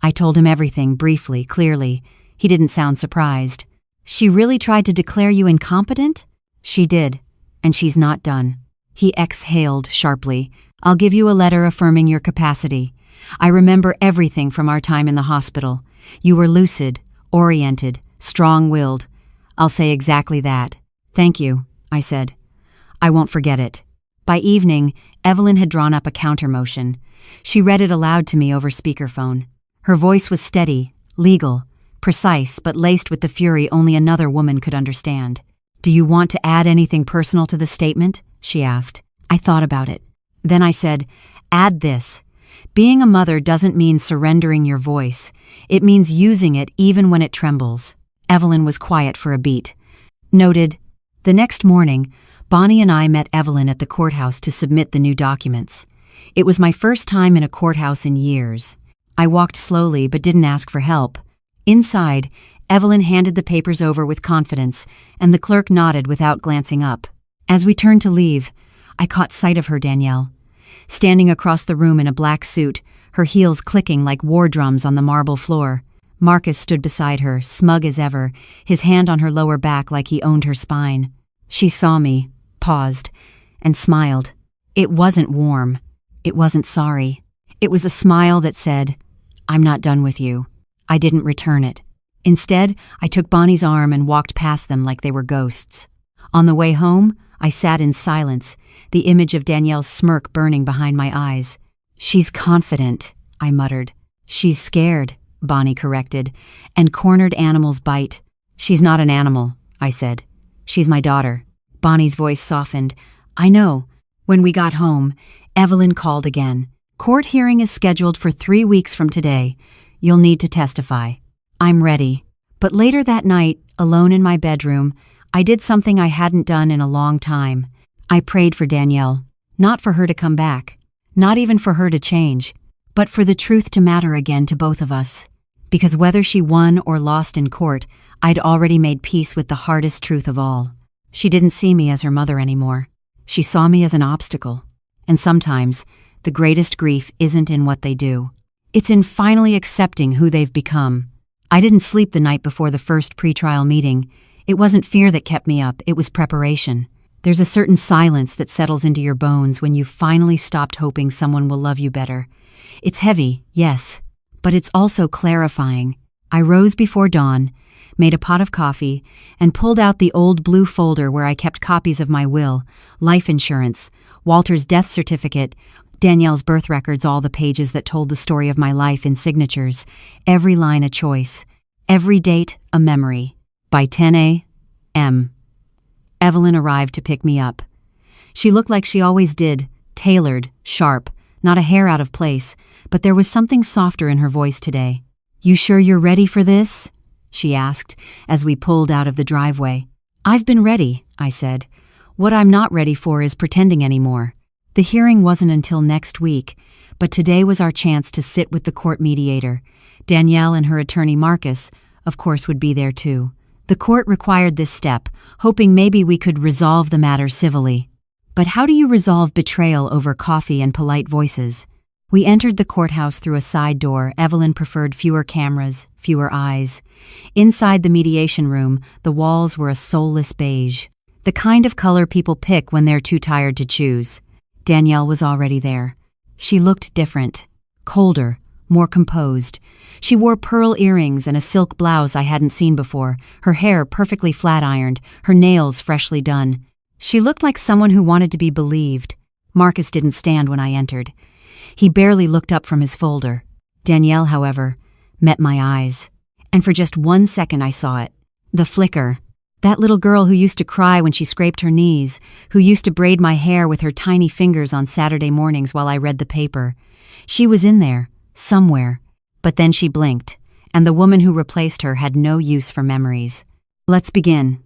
I told him everything, briefly, clearly. He didn't sound surprised. She really tried to declare you incompetent? She did, and she's not done. He exhaled sharply. I'll give you a letter affirming your capacity. I remember everything from our time in the hospital. You were lucid, oriented, strong-willed. I'll say exactly that. Thank you, I said. I won't forget it. By evening, Evelyn had drawn up a counter-motion. She read it aloud to me over speakerphone. Her voice was steady, legal, precise, but laced with the fury only another woman could understand. "Do you want to add anything personal to the statement?" she asked. I thought about it. Then I said, "Add this. Being a mother doesn't mean surrendering your voice. It means using it even when it trembles." Evelyn was quiet for a beat. Noted. The next morning, Bonnie and I met Evelyn at the courthouse to submit the new documents. It was my first time in a courthouse in years. I walked slowly but didn't ask for help. Inside, Evelyn handed the papers over with confidence, and the clerk nodded without glancing up. As we turned to leave, I caught sight of her, Danielle. Standing across the room in a black suit, her heels clicking like war drums on the marble floor. Marcus stood beside her, smug as ever, his hand on her lower back like he owned her spine. She saw me, paused, and smiled. It wasn't warm. It wasn't sorry. It was a smile that said, "I'm not done with you." I didn't return it. Instead, I took Bonnie's arm and walked past them like they were ghosts. On the way home, I sat in silence, the image of Danielle's smirk burning behind my eyes. "She's confident," I muttered. "She's scared," Bonnie corrected, "and cornered animals bite." "She's not an animal," I said. "She's my daughter." Bonnie's voice softened. "I know." When we got home, Evelyn called again. "Court hearing is scheduled for 3 weeks from today. You'll need to testify." I'm ready. But later that night, alone in my bedroom, I did something I hadn't done in a long time. I prayed for Danielle, not for her to come back, not even for her to change, but for the truth to matter again to both of us. Because whether she won or lost in court, I'd already made peace with the hardest truth of all. She didn't see me as her mother anymore. She saw me as an obstacle. And sometimes, the greatest grief isn't in what they do. It's in finally accepting who they've become. I didn't sleep the night before the first pretrial meeting. It wasn't fear that kept me up, it was preparation. There's a certain silence that settles into your bones when you've finally stopped hoping someone will love you better. It's heavy, yes, but it's also clarifying. I rose before dawn, made a pot of coffee, and pulled out the old blue folder where I kept copies of my will, life insurance, Walter's death certificate, Danielle's birth records, all the pages that told the story of my life in signatures, every line a choice, every date a memory. By 10 a.m. Evelyn arrived to pick me up. She looked like she always did, tailored, sharp, not a hair out of place, but there was something softer in her voice today. "You sure you're ready for this?" she asked as we pulled out of the driveway. "I've been ready," I said. "What I'm not ready for is pretending anymore." The hearing wasn't until next week, but today was our chance to sit with the court mediator. Danielle and her attorney Marcus, of course, would be there too. The court required this step, hoping maybe we could resolve the matter civilly. But how do you resolve betrayal over coffee and polite voices? We entered the courthouse through a side door. Evelyn preferred fewer cameras, fewer eyes. Inside the mediation room, the walls were a soulless beige, the kind of color people pick when they're too tired to choose. Danielle was already there. She looked different, colder, more composed. She wore pearl earrings and a silk blouse I hadn't seen before, her hair perfectly flat-ironed, her nails freshly done. She looked like someone who wanted to be believed. Marcus didn't stand when I entered. He barely looked up from his folder. Danielle, however, met my eyes. And for just 1 second I saw it. The flicker. That little girl who used to cry when she scraped her knees, who used to braid my hair with her tiny fingers on Saturday mornings while I read the paper. She was in there, somewhere. But then she blinked, and the woman who replaced her had no use for memories. "Let's begin,"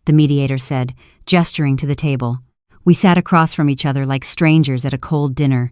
the mediator said, gesturing to the table. We sat across from each other like strangers at a cold dinner.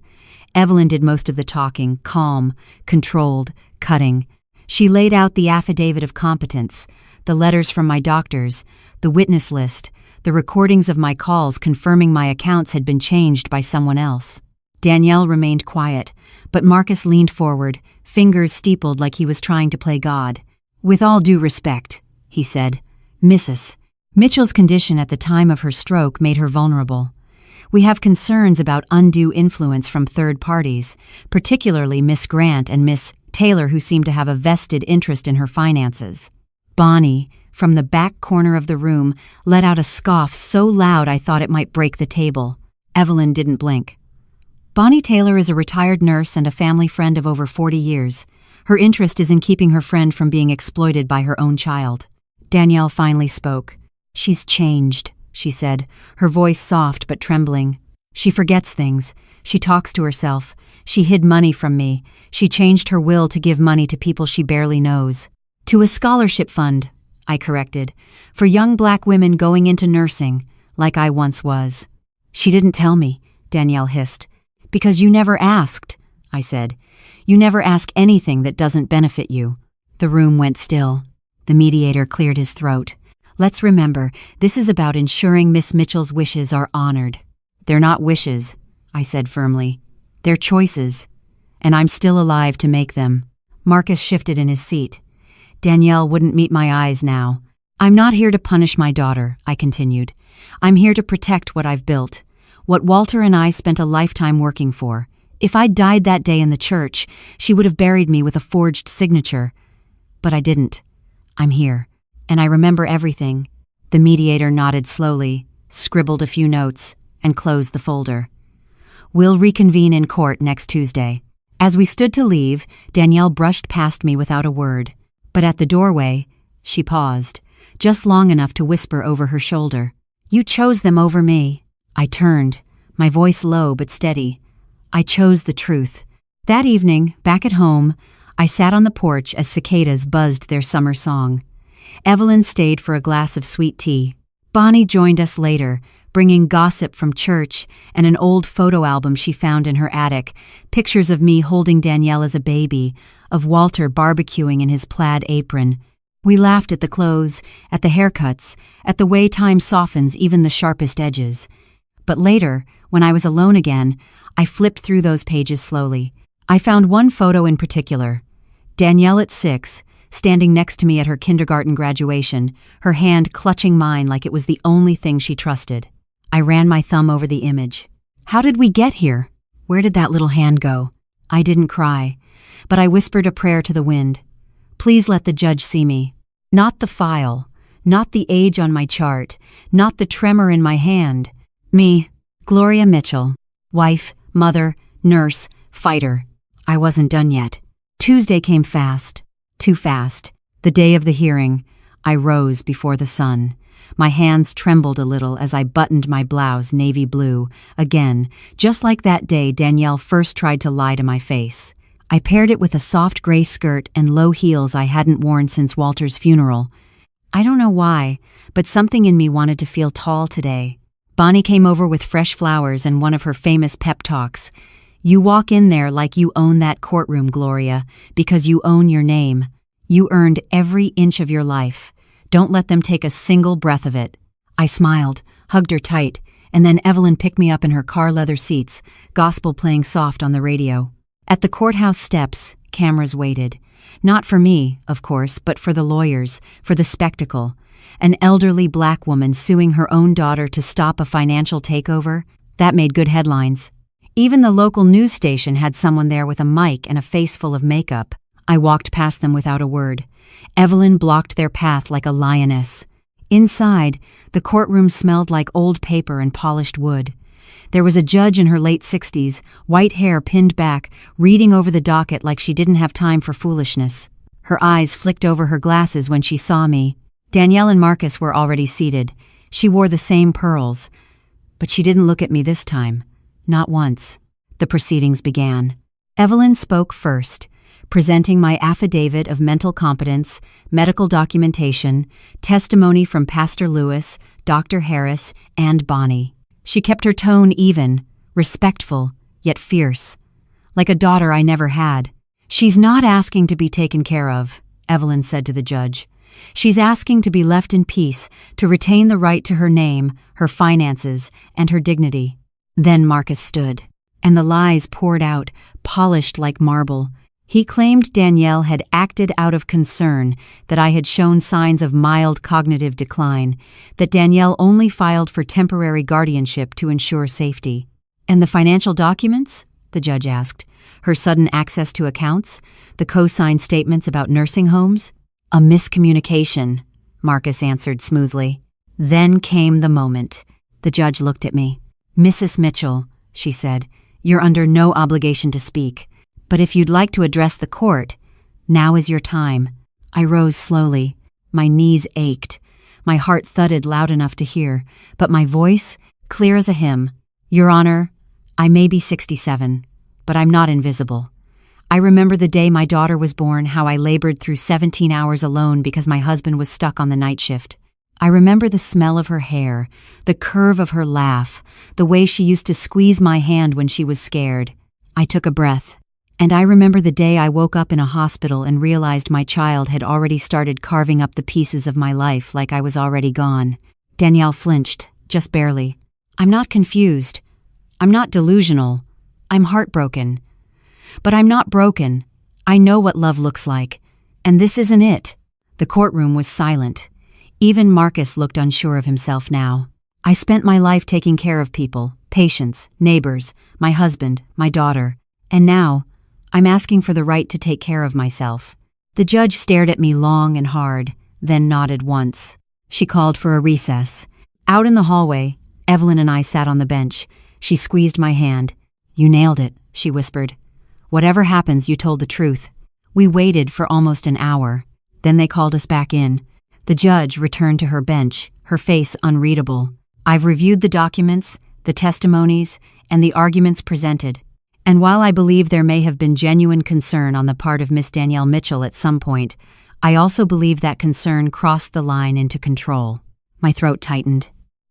Evelyn did most of the talking, calm, controlled, cutting. She laid out the affidavit of competence, the letters from my doctors, the witness list, the recordings of my calls confirming my accounts had been changed by someone else. Danielle remained quiet, but Marcus leaned forward, fingers steepled like he was trying to play God. "With all due respect," he said, "Mrs. Mitchell's condition at the time of her stroke made her vulnerable. We have concerns about undue influence from third parties, particularly Miss Grant and Miss Taylor, who seem to have a vested interest in her finances." Bonnie, from the back corner of the room, let out a scoff so loud I thought it might break the table. Evelyn didn't blink. "Bonnie Taylor is a retired nurse and a family friend of over 40 years. Her interest is in keeping her friend from being exploited by her own child." Danielle finally spoke. "She's changed," she said, her voice soft but trembling. "She forgets things. She talks to herself. She hid money from me. She changed her will to give money to people she barely knows." "To a scholarship fund," I corrected, "for young black women going into nursing, like I once was." "She didn't tell me," Danielle hissed. "Because you never asked," I said. "You never ask anything that doesn't benefit you." The room went still. The mediator cleared his throat. "Let's remember, this is about ensuring Miss Mitchell's wishes are honored." "They're not wishes," I said firmly. "They're choices, and I'm still alive to make them." Marcus shifted in his seat. Danielle wouldn't meet my eyes now. "I'm not here to punish my daughter," I continued. "I'm here to protect what I've built, what Walter and I spent a lifetime working for. If I'd died that day in the church, she would have buried me with a forged signature. But I didn't. I'm here, and I remember everything." The mediator nodded slowly, scribbled a few notes, and closed the folder. "We'll reconvene in court next Tuesday." As we stood to leave, Danielle brushed past me without a word. But at the doorway, she paused, just long enough to whisper over her shoulder, "You chose them over me." I turned, my voice low but steady. I chose the truth. That evening, back at home, I sat on the porch as cicadas buzzed their summer song. Evelyn stayed for a glass of sweet tea. Bonnie joined us later, bringing gossip from church and an old photo album she found in her attic, pictures of me holding Danielle as a baby, of Walter barbecuing in his plaid apron. We laughed at the clothes, at the haircuts, at the way time softens even the sharpest edges. But later, when I was alone again, I flipped through those pages slowly. I found one photo in particular. Danielle at 6, standing next to me at her kindergarten graduation, her hand clutching mine like it was the only thing she trusted. I ran my thumb over the image. How did we get here? Where did that little hand go? I didn't cry, but I whispered a prayer to the wind. Please let the judge see me. Not the file, not the age on my chart, not the tremor in my hand. Me, Gloria Mitchell, wife, mother, nurse, fighter. I wasn't done yet. Tuesday came fast, too fast. The day of the hearing, I rose before the sun. My hands trembled a little as I buttoned my blouse navy blue, again, just like that day Danielle first tried to lie to my face. I paired it with a soft gray skirt and low heels I hadn't worn since Walter's funeral. I don't know why, but something in me wanted to feel tall today. Bonnie came over with fresh flowers and one of her famous pep talks. You walk in there like you own that courtroom, Gloria, because you own your name. You earned every inch of your life. Don't let them take a single breath of it. I smiled, hugged her tight, and then Evelyn picked me up in her car leather seats, gospel playing soft on the radio. At the courthouse steps, cameras waited. Not for me, of course, but for the lawyers, for the spectacle. An elderly black woman suing her own daughter to stop a financial takeover? That made good headlines. Even the local news station had someone there with a mic and a face full of makeup. I walked past them without a word. Evelyn blocked their path like a lioness. Inside, the courtroom smelled like old paper and polished wood. There was a judge in her late 60s, white hair pinned back, reading over the docket like she didn't have time for foolishness. Her eyes flicked over her glasses when she saw me. Danielle and Marcus were already seated. She wore the same pearls. But she didn't look at me this time. Not once. The proceedings began. Evelyn spoke first, presenting my affidavit of mental competence, medical documentation, testimony from Pastor Lewis, Dr. Harris, and Bonnie. She kept her tone even, respectful, yet fierce. Like a daughter I never had. She's not asking to be taken care of, Evelyn said to the judge. She's asking to be left in peace, to retain the right to her name, her finances, and her dignity. Then Marcus stood, and the lies poured out, polished like marble. He claimed Danielle had acted out of concern, that I had shown signs of mild cognitive decline, that Danielle only filed for temporary guardianship to ensure safety. And the financial documents? The judge asked. Her sudden access to accounts? The co-signed statements about nursing homes? A miscommunication, Marcus answered smoothly. Then came the moment. The judge looked at me. Mrs. Mitchell, she said, you're under no obligation to speak. But if you'd like to address the court, now is your time. I rose slowly. My knees ached. My heart thudded loud enough to hear, but my voice, clear as a hymn. Your Honor, I may be 67, but I'm not invisible. I remember the day my daughter was born, how I labored through 17 hours alone because my husband was stuck on the night shift. I remember the smell of her hair, the curve of her laugh, the way she used to squeeze my hand when she was scared. I took a breath. And I remember the day I woke up in a hospital and realized my child had already started carving up the pieces of my life like I was already gone. Danielle flinched, just barely. I'm not confused. I'm not delusional. I'm heartbroken. But I'm not broken. I know what love looks like. And this isn't it. The courtroom was silent. Even Marcus looked unsure of himself now. I spent my life taking care of people, patients, neighbors, my husband, my daughter. And now, I'm asking for the right to take care of myself. The judge stared at me long and hard, then nodded once. She called for a recess. Out in the hallway, Evelyn and I sat on the bench. She squeezed my hand. You nailed it, she whispered. Whatever happens, you told the truth. We waited for almost an hour. Then they called us back in. The judge returned to her bench, her face unreadable. I've reviewed the documents, the testimonies, and the arguments presented. And while I believe there may have been genuine concern on the part of Miss Danielle Mitchell at some point, I also believe that concern crossed the line into control. My throat tightened.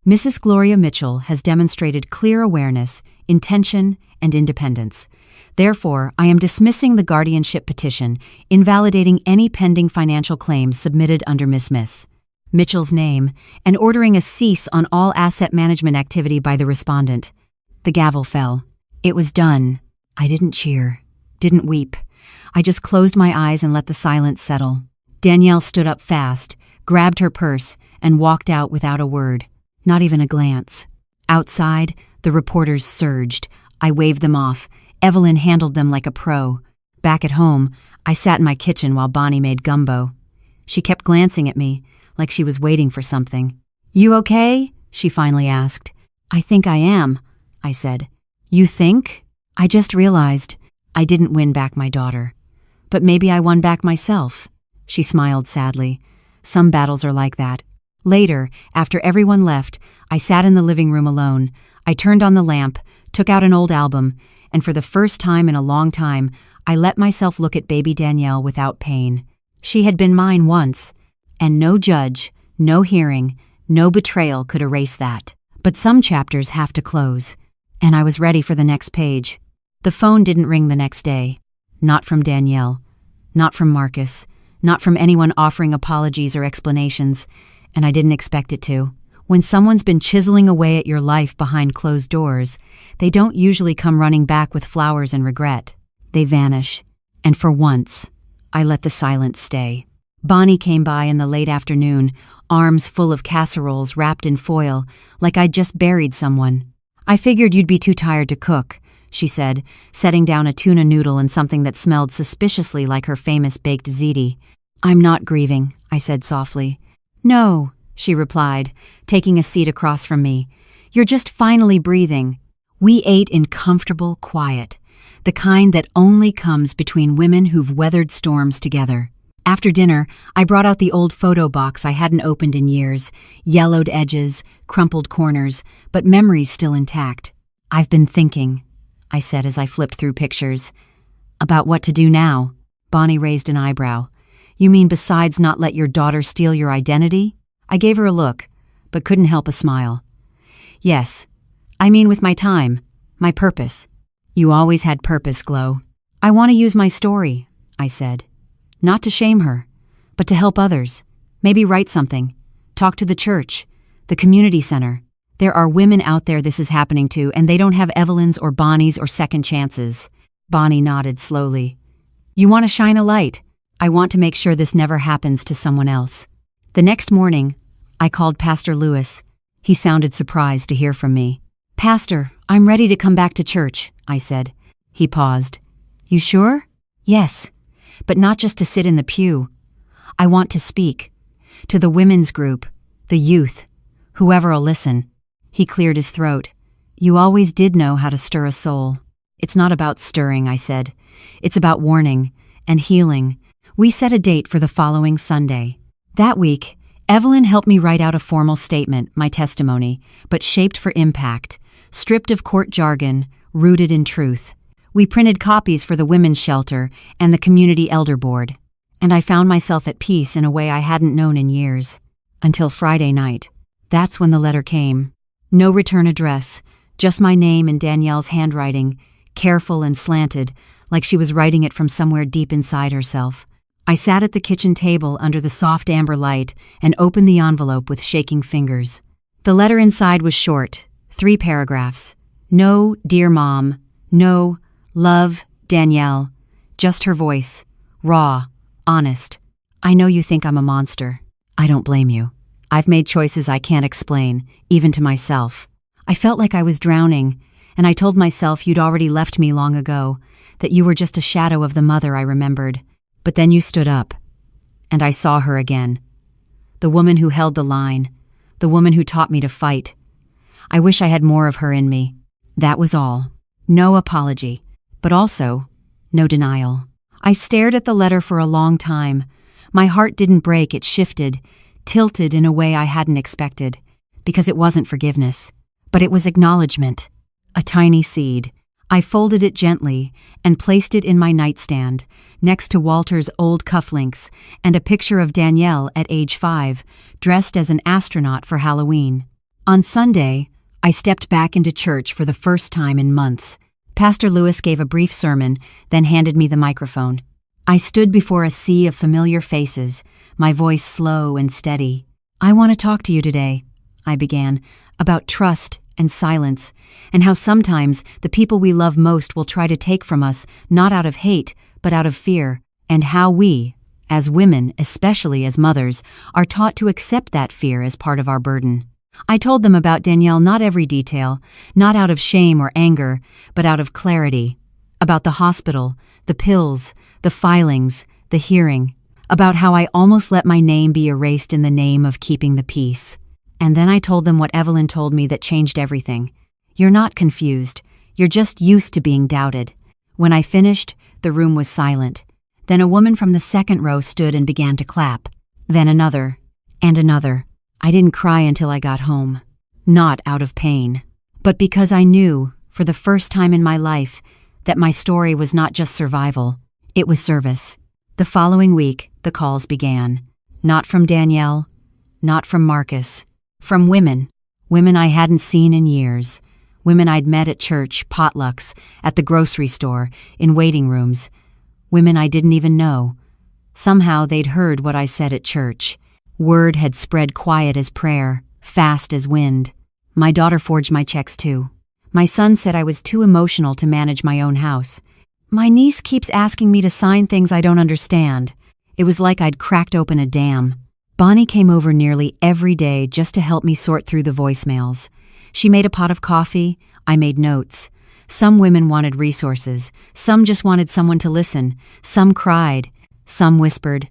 Mrs. Gloria Mitchell has demonstrated clear awareness, intention, and independence. Therefore, I am dismissing the guardianship petition, invalidating any pending financial claims submitted under Miss Mitchell's name, and ordering a cease on all asset management activity by the respondent. The gavel fell. It was done. I didn't cheer, didn't weep. I just closed my eyes and let the silence settle. Danielle stood up fast, grabbed her purse, and walked out without a word, not even a glance. Outside, the reporters surged. I waved them off. Evelyn handled them like a pro. Back at home, I sat in my kitchen while Bonnie made gumbo. She kept glancing at me, like she was waiting for something. You okay? She finally asked. I think I am, I said. You think? I just realized I didn't win back my daughter. But maybe I won back myself. She smiled sadly. Some battles are like that. Later, after everyone left, I sat in the living room alone. I turned on the lamp, took out an old album, and for the first time in a long time, I let myself look at baby Danielle without pain. She had been mine once, and no judge, no hearing, no betrayal could erase that. But some chapters have to close. And I was ready for the next page. The phone didn't ring the next day. Not from Danielle. Not from Marcus. Not from anyone offering apologies or explanations. And I didn't expect it to. When someone's been chiseling away at your life behind closed doors, they don't usually come running back with flowers and regret. They vanish. And for once, I let the silence stay. Bonnie came by in the late afternoon, arms full of casseroles wrapped in foil, like I'd just buried someone. I figured you'd be too tired to cook, she said, setting down a tuna noodle and something that smelled suspiciously like her famous baked ziti. I'm not grieving, I said softly. No, she replied, taking a seat across from me. You're just finally breathing. We ate in comfortable quiet, the kind that only comes between women who've weathered storms together. After dinner, I brought out the old photo box I hadn't opened in years, yellowed edges, crumpled corners, but memories still intact. I've been thinking, I said as I flipped through pictures. About what to do now? Bonnie raised an eyebrow. You mean besides not let your daughter steal your identity? I gave her a look, but couldn't help a smile. Yes, I mean with my time, my purpose. You always had purpose, Glo. I want to use my story, I said. Not to shame her, but to help others. Maybe write something. Talk to the church, the community center. There are women out there this is happening to, and they don't have Evelyn's or Bonnie's or second chances. Bonnie nodded slowly. You want to shine a light. I want to make sure this never happens to someone else. The next morning, I called Pastor Lewis. He sounded surprised to hear from me. Pastor, I'm ready to come back to church, I said. He paused. You sure? Yes. But not just to sit in the pew. I want to speak. To the women's group, the youth, whoever'll listen. He cleared his throat. You always did know how to stir a soul. It's not about stirring, I said. It's about warning and healing. We set a date for the following Sunday. That week, Evelyn helped me write out a formal statement, my testimony, but shaped for impact, stripped of court jargon, rooted in truth. We printed copies for the women's shelter and the community elder board, and I found myself at peace in a way I hadn't known in years. Until Friday night. That's when the letter came. No return address, just my name in Danielle's handwriting, careful and slanted, like she was writing it from somewhere deep inside herself. I sat at the kitchen table under the soft amber light and opened the envelope with shaking fingers. The letter inside was short, 3 paragraphs. No, dear Mom. No, love, Danielle. Just her voice. Raw, honest. I know you think I'm a monster. I don't blame you. I've made choices I can't explain, even to myself. I felt like I was drowning, and I told myself you'd already left me long ago, that you were just a shadow of the mother I remembered. But then you stood up, and I saw her again. The woman who held the line, the woman who taught me to fight. I wish I had more of her in me. That was all. No apology, but also no denial. I stared at the letter for a long time. My heart didn't break, it shifted, tilted in a way I hadn't expected, because it wasn't forgiveness, but it was acknowledgement. A tiny seed. I folded it gently and placed it in my nightstand, next to Walter's old cufflinks and a picture of Danielle at age 5, dressed as an astronaut for Halloween. On Sunday, I stepped back into church for the first time in months. Pastor Lewis gave a brief sermon, then handed me the microphone. I stood before a sea of familiar faces, my voice slow and steady. I want to talk to you today, I began, about trust and silence, and how sometimes the people we love most will try to take from us, not out of hate, but out of fear, and how we, as women, especially as mothers, are taught to accept that fear as part of our burden. I told them about Danielle, not every detail, not out of shame or anger, but out of clarity, about the hospital, the pills, the filings, the hearing, about how I almost let my name be erased in the name of keeping the peace. And then I told them what Evelyn told me that changed everything. You're not confused. You're just used to being doubted. When I finished, the room was silent. Then a woman from the second row stood and began to clap. Then another, and another. I didn't cry until I got home. Not out of pain, but because I knew, for the first time in my life, that my story was not just survival, it was service. The following week, the calls began. Not from Danielle, not from Marcus. From women I hadn't seen in years, women I'd met at church, potlucks, at the grocery store, in waiting rooms, women I didn't even know. Somehow they'd heard what I said at church. Word had spread quiet as prayer, fast as wind. My daughter forged my checks too. My son said I was too emotional to manage my own house. My niece keeps asking me to sign things I don't understand. It was like I'd cracked open a dam. Bonnie came over nearly every day just to help me sort through the voicemails. She made a pot of coffee, I made notes. Some women wanted resources, some just wanted someone to listen, some cried, some whispered,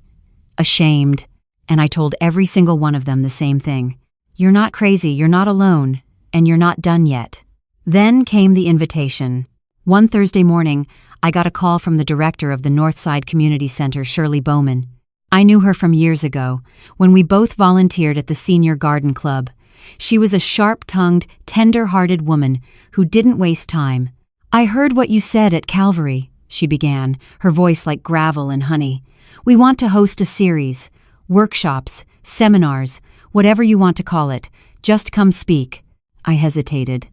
ashamed, and I told every single one of them the same thing. You're not crazy, you're not alone, and you're not done yet. Then came the invitation. One Thursday morning, I got a call from the director of the Northside Community Center, Shirley Bowman. I knew her from years ago, when we both volunteered at the Senior Garden Club. She was a sharp-tongued, tender-hearted woman who didn't waste time. I heard what you said at Calvary, she began, her voice like gravel and honey. We want to host a series, workshops, seminars, whatever you want to call it. Just come speak. I hesitated.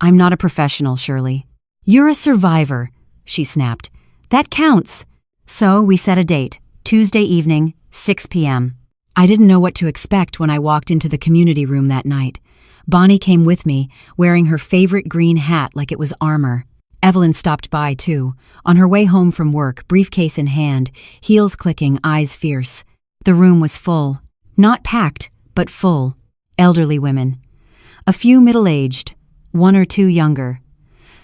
I'm not a professional, Shirley. You're a survivor, she snapped. That counts. So we set a date. Tuesday evening, 6 p.m. I didn't know what to expect when I walked into the community room that night. Bonnie came with me, wearing her favorite green hat like it was armor. Evelyn stopped by, too, on her way home from work, briefcase in hand, heels clicking, eyes fierce. The room was full. Not packed, but full. Elderly women. A few middle-aged, 1 or 2 younger.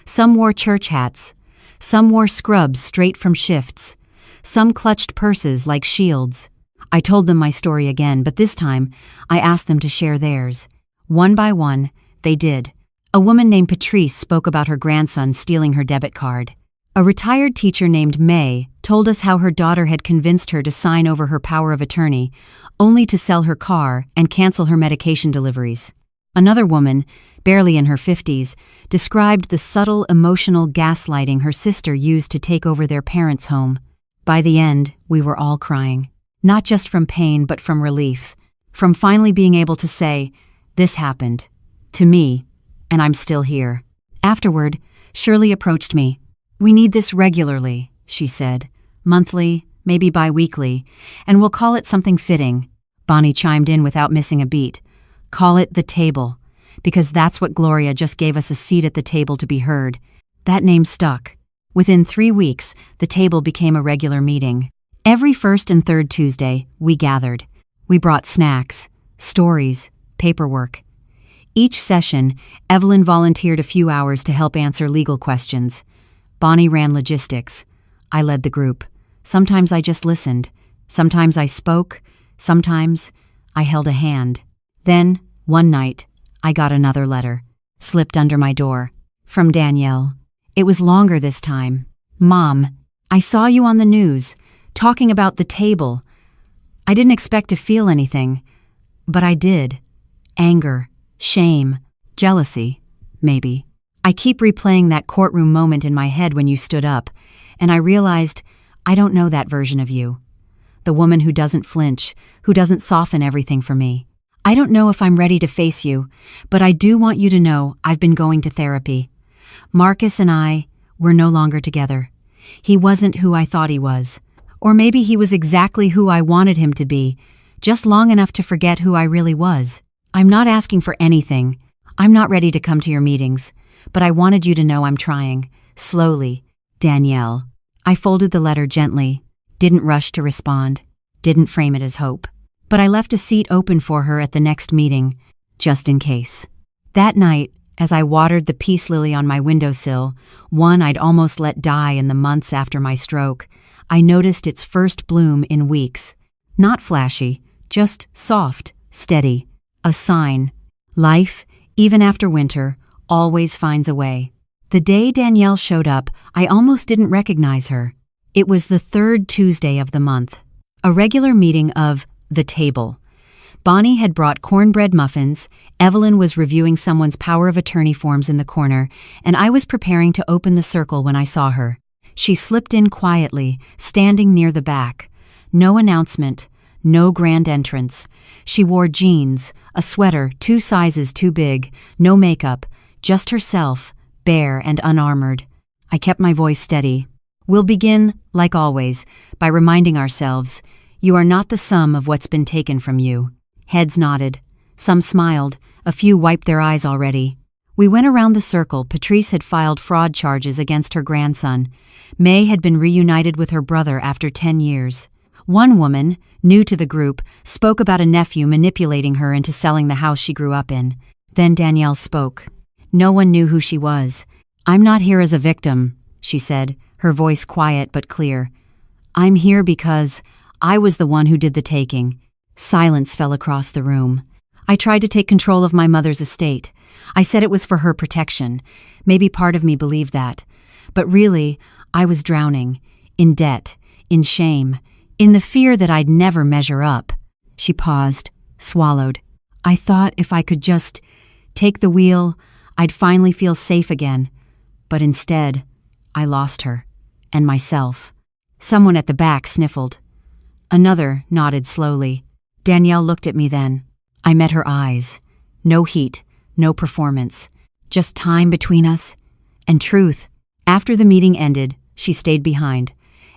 Some wore church hats. Some wore scrubs straight from shifts. Some clutched purses like shields. I told them my story again, but this time I asked them to share theirs. One by one, they did. A woman named Patrice spoke about her grandson stealing her debit card. A retired teacher named May told us how her daughter had convinced her to sign over her power of attorney, only to sell her car and cancel her medication deliveries. Another woman, barely in her 50s, described the subtle emotional gaslighting her sister used to take over their parents' home. By the end, we were all crying. Not just from pain, but from relief. From finally being able to say, "This happened. To me, and I'm still here." Afterward, Shirley approached me. "We need this regularly," she said. "Monthly, maybe bi-weekly, and we'll call it something fitting." Bonnie chimed in without missing a beat. "Call it the table, because that's what Gloria just gave us, a seat at the table to be heard." That name stuck. Within 3 weeks, the table became a regular meeting. Every first and third Tuesday, we gathered. We brought snacks, stories, paperwork. Each session, Evelyn volunteered a few hours to help answer legal questions. Bonnie ran logistics. I led the group. Sometimes I just listened. Sometimes I spoke. Sometimes I held a hand. Then, one night, I got another letter, slipped under my door, from Danielle. It was longer this time. "Mom, I saw you on the news, talking about the table. I didn't expect to feel anything, but I did. Anger, shame, jealousy, maybe. I keep replaying that courtroom moment in my head when you stood up, and I realized I don't know that version of you. The woman who doesn't flinch, who doesn't soften everything for me. I don't know if I'm ready to face you, but I do want you to know I've been going to therapy. Marcus and I, we're no longer together. He wasn't who I thought he was. Or maybe he was exactly who I wanted him to be, just long enough to forget who I really was. I'm not asking for anything. I'm not ready to come to your meetings, but I wanted you to know I'm trying. Slowly, Danielle." I folded the letter gently, didn't rush to respond, didn't frame it as hope. But I left a seat open for her at the next meeting, just in case. That night, as I watered the peace lily on my windowsill, one I'd almost let die in the months after my stroke, I noticed its first bloom in weeks. Not flashy, just soft, steady. A sign. Life, even after winter, always finds a way. The day Danielle showed up, I almost didn't recognize her. It was the third Tuesday of the month. A regular meeting of the table. Bonnie had brought cornbread muffins, Evelyn was reviewing someone's power of attorney forms in the corner, and I was preparing to open the circle when I saw her. She slipped in quietly, standing near the back. No announcement, no grand entrance. She wore jeans, a sweater 2 sizes too big, no makeup, just herself, bare and unarmored. I kept my voice steady. "We'll begin, like always, by reminding ourselves, you are not the sum of what's been taken from you." Heads nodded. Some smiled. A few wiped their eyes already. We went around the circle. Patrice had filed fraud charges against her grandson. May had been reunited with her brother after 10 years. One woman, new to the group, spoke about a nephew manipulating her into selling the house she grew up in. Then Danielle spoke. No one knew who she was. "I'm not here as a victim," she said, her voice quiet but clear. "I'm here because I was the one who did the taking." Silence fell across the room. I tried to take control of my mother's estate. I said it was for her protection. Maybe part of me believed that. But really, I was drowning. In debt. In shame. In the fear that I'd never measure up. She paused, swallowed. I thought if I could just take the wheel, I'd finally feel safe again. But instead, I lost her. And myself. Someone at the back sniffled. Another nodded slowly. Danielle looked at me then. I met her eyes. No heat, no performance. Just time between us. And truth. After the meeting ended, she stayed behind.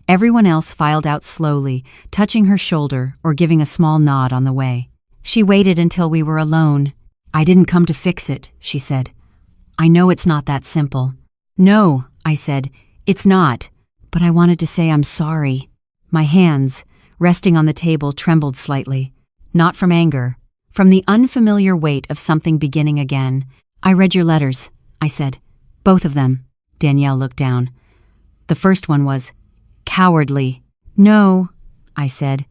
Everyone else filed out slowly, touching her shoulder or giving a small nod on the way. She waited until we were alone. "I didn't come to fix it," she said. "I know it's not that simple." "No," I said, "it's not. But I wanted to say I'm sorry." My hands, resting on the table, trembled slightly. Not from anger. From the unfamiliar weight of something beginning again. "I read your letters," I said. "Both of them." Danielle looked down. The first one was cowardly. "No," I said.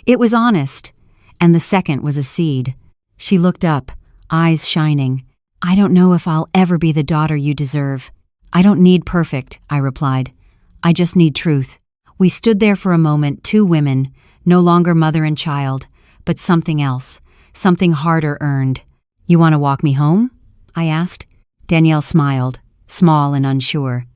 "It was honest." And the second was a seed. She looked up, eyes shining. "I don't know if I'll ever be the daughter you deserve." "I don't need perfect," I replied. I just need truth." We stood there for a moment, two women, no longer mother and child, but something else, something harder earned. "You want to walk me home?" I asked. Danielle smiled, small and unsure.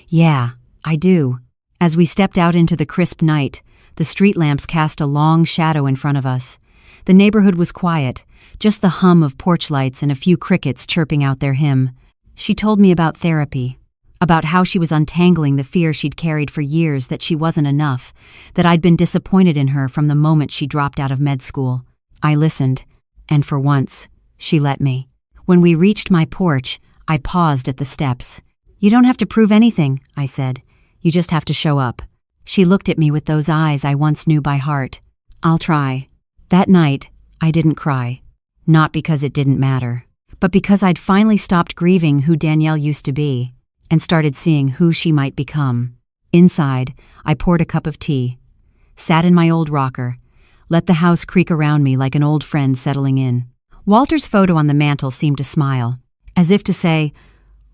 "Yeah, I do." As we stepped out into the crisp night, the street lamps cast a long shadow in front of us. The neighborhood was quiet, just the hum of porch lights and a few crickets chirping out their hymn. She told me about therapy, about how she was untangling the fear she'd carried for years that she wasn't enough, that I'd been disappointed in her from the moment she dropped out of med school. I listened, and for once, she let me. When we reached my porch, I paused at the steps. "You don't have to prove anything," I said. "You just have to show up." She looked at me with those eyes I once knew by heart. "I'll try." That night, I didn't cry. Not because it didn't matter, but because I'd finally stopped grieving who Danielle used to be and started seeing who she might become. Inside, I poured a cup of tea, sat in my old rocker, let the house creak around me like an old friend settling in. Walter's photo on the mantel seemed to smile, as if to say,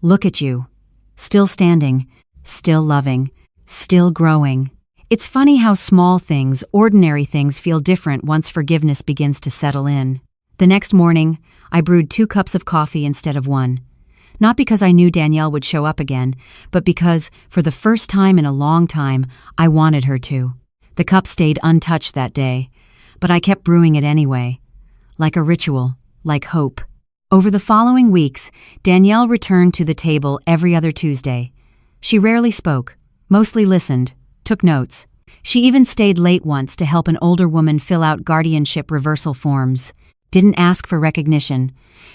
"Look at you, still standing, still loving, still growing." It's funny how small things, ordinary things, feel different once forgiveness begins to settle in. The next morning, I brewed 2 cups of coffee instead of 1. Not because I knew Danielle would show up again, but because, for the first time in a long time, I wanted her to. The cup stayed untouched that day, but I kept brewing it anyway. Like a ritual, like hope. Over the following weeks, Danielle returned to the table every other Tuesday. She rarely spoke, mostly listened, took notes. She even stayed late once to help an older woman fill out guardianship reversal forms. Didn't ask for recognition,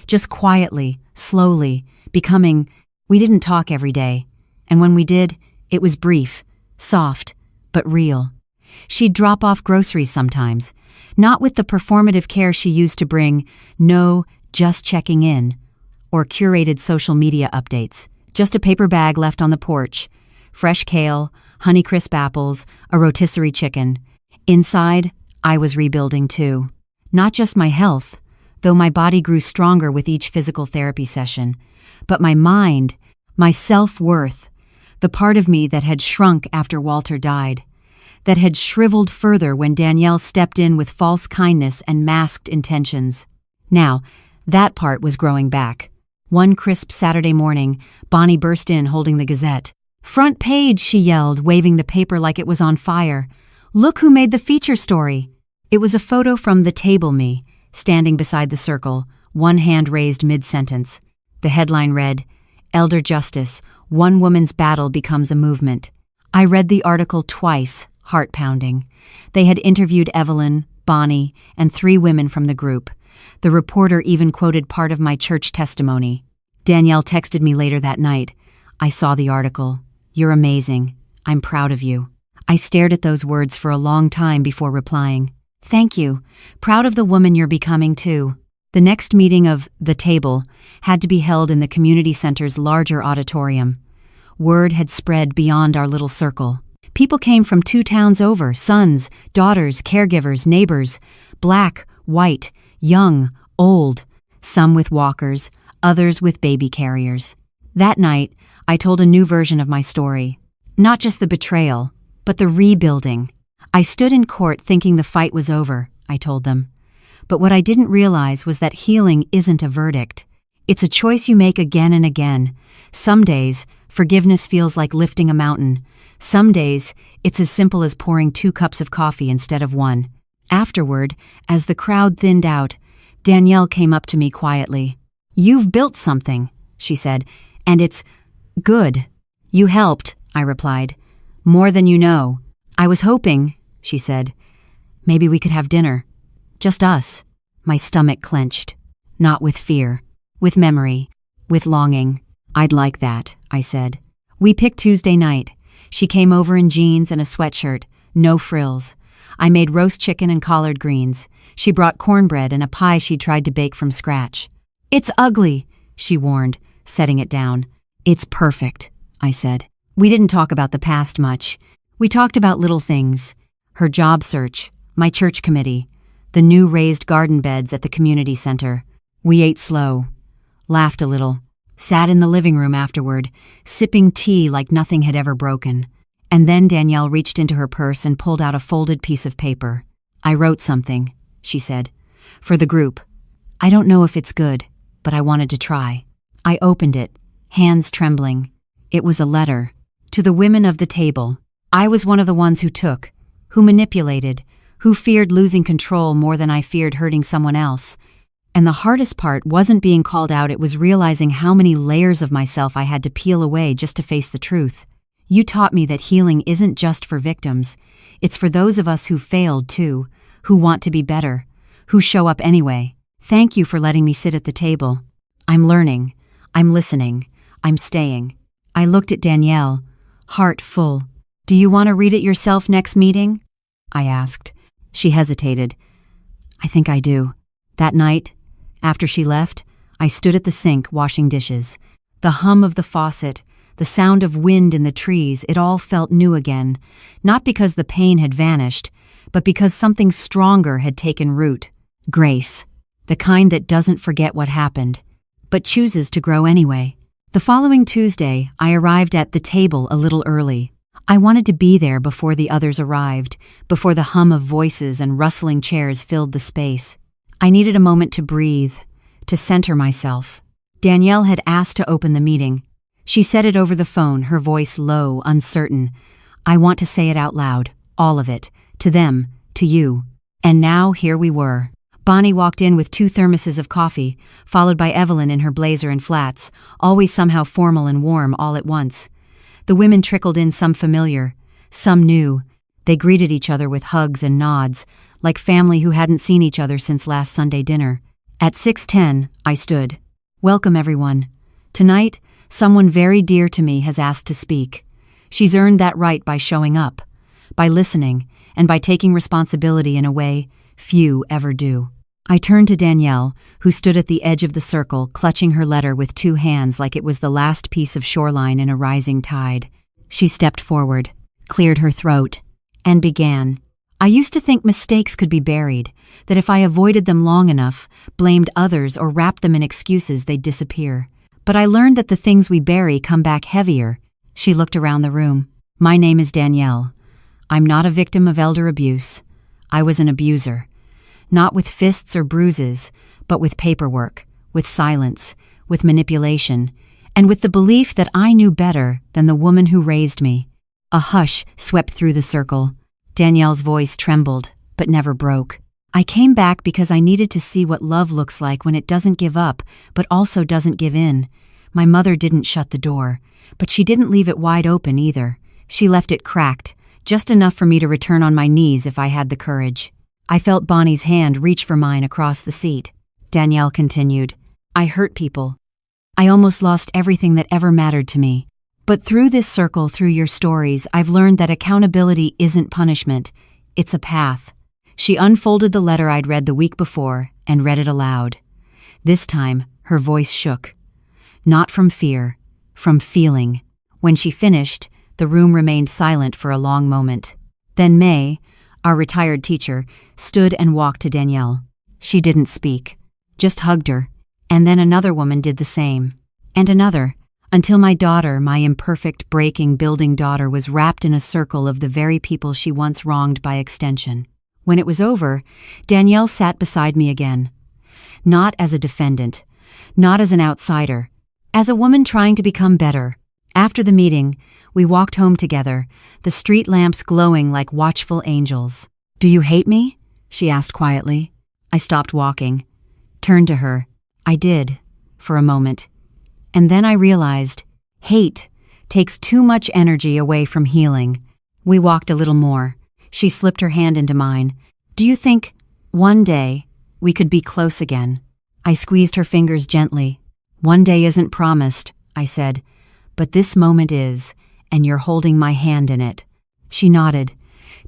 just quietly, slowly, becoming. We didn't talk every day, and when we did, it was brief, soft, but real. She'd drop off groceries sometimes, not with the performative care she used to bring, no, just checking in, or curated social media updates, just a paper bag left on the porch, fresh kale, Honeycrisp apples, a rotisserie chicken. Inside, I was rebuilding too. Not just my health, though my body grew stronger with each physical therapy session, but my mind, my self-worth, the part of me that had shrunk after Walter died, that had shriveled further when Danielle stepped in with false kindness and masked intentions. Now, that part was growing back. One crisp Saturday morning, Bonnie burst in holding the Gazette. "Front page," she yelled, waving the paper like it was on fire. "Look who made the feature story." It was a photo from the table me, standing beside the circle, one hand raised mid-sentence. The headline read, "Elder Justice, One Woman's Battle Becomes a Movement." I read the article twice, heart-pounding. They had interviewed Evelyn, Bonnie, and 3 women from the group. The reporter even quoted part of my church testimony. Danielle texted me later that night. "I saw the article. You're amazing. I'm proud of you." I stared at those words for a long time before replying. "Thank you. Proud of the woman you're becoming, too." The next meeting of The Table had to be held in the community center's larger auditorium. Word had spread beyond our little circle. People came from 2 towns over, sons, daughters, caregivers, neighbors, black, white, young, old, some with walkers, others with baby carriers. That night, I told a new version of my story. Not just the betrayal, but the rebuilding. I stood in court thinking the fight was over, I told them. But what I didn't realize was that healing isn't a verdict. It's a choice you make again and again. Some days, forgiveness feels like lifting a mountain. Some days, it's as simple as pouring 2 cups of coffee instead of 1. Afterward, as the crowd thinned out, Danielle came up to me quietly. "You've built something," she said, "and it's good." "You helped," I replied. "More than you know." "I was hoping," she said, "maybe we could have dinner. Just us." My stomach clenched. Not with fear. With memory. With longing. "I'd like that," I said. We picked Tuesday night. She came over in jeans and a sweatshirt, no frills. I made roast chicken and collard greens. She brought cornbread and a pie she'd tried to bake from scratch. "It's ugly," she warned, setting it down. "It's perfect," I said. We didn't talk about the past much. We talked about little things. Her job search, my church committee, the new raised garden beds at the community center. We ate slow, laughed a little, sat in the living room afterward, sipping tea like nothing had ever broken. And then Danielle reached into her purse and pulled out a folded piece of paper. "I wrote something," she said, "for the group. I don't know if it's good, but I wanted to try." I opened it, hands trembling. It was a letter. To the women of the table. I was one of the ones who took, who manipulated, who feared losing control more than I feared hurting someone else. And the hardest part wasn't being called out, it was realizing how many layers of myself I had to peel away just to face the truth. You taught me that healing isn't just for victims. It's for those of us who failed too, who want to be better, who show up anyway. Thank you for letting me sit at the table. I'm learning. I'm listening. I'm staying. I looked at Danielle, heart full. "Do you want to read it yourself next meeting?" I asked. She hesitated. "I think I do." That night, after she left, I stood at the sink washing dishes. The hum of the faucet, the sound of wind in the trees, it all felt new again, not because the pain had vanished, but because something stronger had taken root. Grace. The kind that doesn't forget what happened, but chooses to grow anyway. The following Tuesday, I arrived at the table a little early. I wanted to be there before the others arrived, before the hum of voices and rustling chairs filled the space. I needed a moment to breathe, to center myself. Danielle had asked to open the meeting. She said it over the phone, her voice low, uncertain. I want to say it out loud, all of it, to them, to you. And now here we were. Bonnie walked in with 2 thermoses of coffee, followed by Evelyn in her blazer and flats, always somehow formal and warm all at once. The women trickled in, some familiar, some new. They greeted each other with hugs and nods, like family who hadn't seen each other since last Sunday dinner. At 6:10, I stood. "Welcome, everyone. Tonight, someone very dear to me has asked to speak. She's earned that right by showing up, by listening, and by taking responsibility in a way few ever do." I turned to Danielle, who stood at the edge of the circle, clutching her letter with 2 hands like it was the last piece of shoreline in a rising tide. She stepped forward, cleared her throat, and began. "I used to think mistakes could be buried, that if I avoided them long enough, blamed others or wrapped them in excuses, they'd disappear. But I learned that the things we bury come back heavier." She looked around the room. "My name is Danielle. I'm not a victim of elder abuse. I was an abuser. Not with fists or bruises, but with paperwork, with silence, with manipulation, and with the belief that I knew better than the woman who raised me." A hush swept through the circle. Danielle's voice trembled, but never broke. "I came back because I needed to see what love looks like when it doesn't give up, but also doesn't give in. My mother didn't shut the door, but she didn't leave it wide open either. She left it cracked, just enough for me to return on my knees if I had the courage." I felt Bonnie's hand reach for mine across the seat. Danielle continued. "I hurt people. I almost lost everything that ever mattered to me. But through this circle, through your stories, I've learned that accountability isn't punishment. It's a path." She unfolded the letter I'd read the week before and read it aloud. This time, her voice shook. Not from fear, from feeling. When she finished, the room remained silent for a long moment. Then May, our retired teacher, stood and walked to Danielle. She didn't speak, just hugged her, and then another woman did the same, and another, until my daughter, my imperfect, breaking, building daughter, was wrapped in a circle of the very people she once wronged by extension. When it was over, Danielle sat beside me again. Not as a defendant, not as an outsider, as a woman trying to become better. After the meeting, we walked home together, the street lamps glowing like watchful angels. "Do you hate me?" she asked quietly. I stopped walking, turned to her. I did, for a moment. And then I realized, hate takes too much energy away from healing. We walked a little more. She slipped her hand into mine. "Do you think, one day, we could be close again?" I squeezed her fingers gently. "One day isn't promised," I said, "but this moment is, and you're holding my hand in it." She nodded,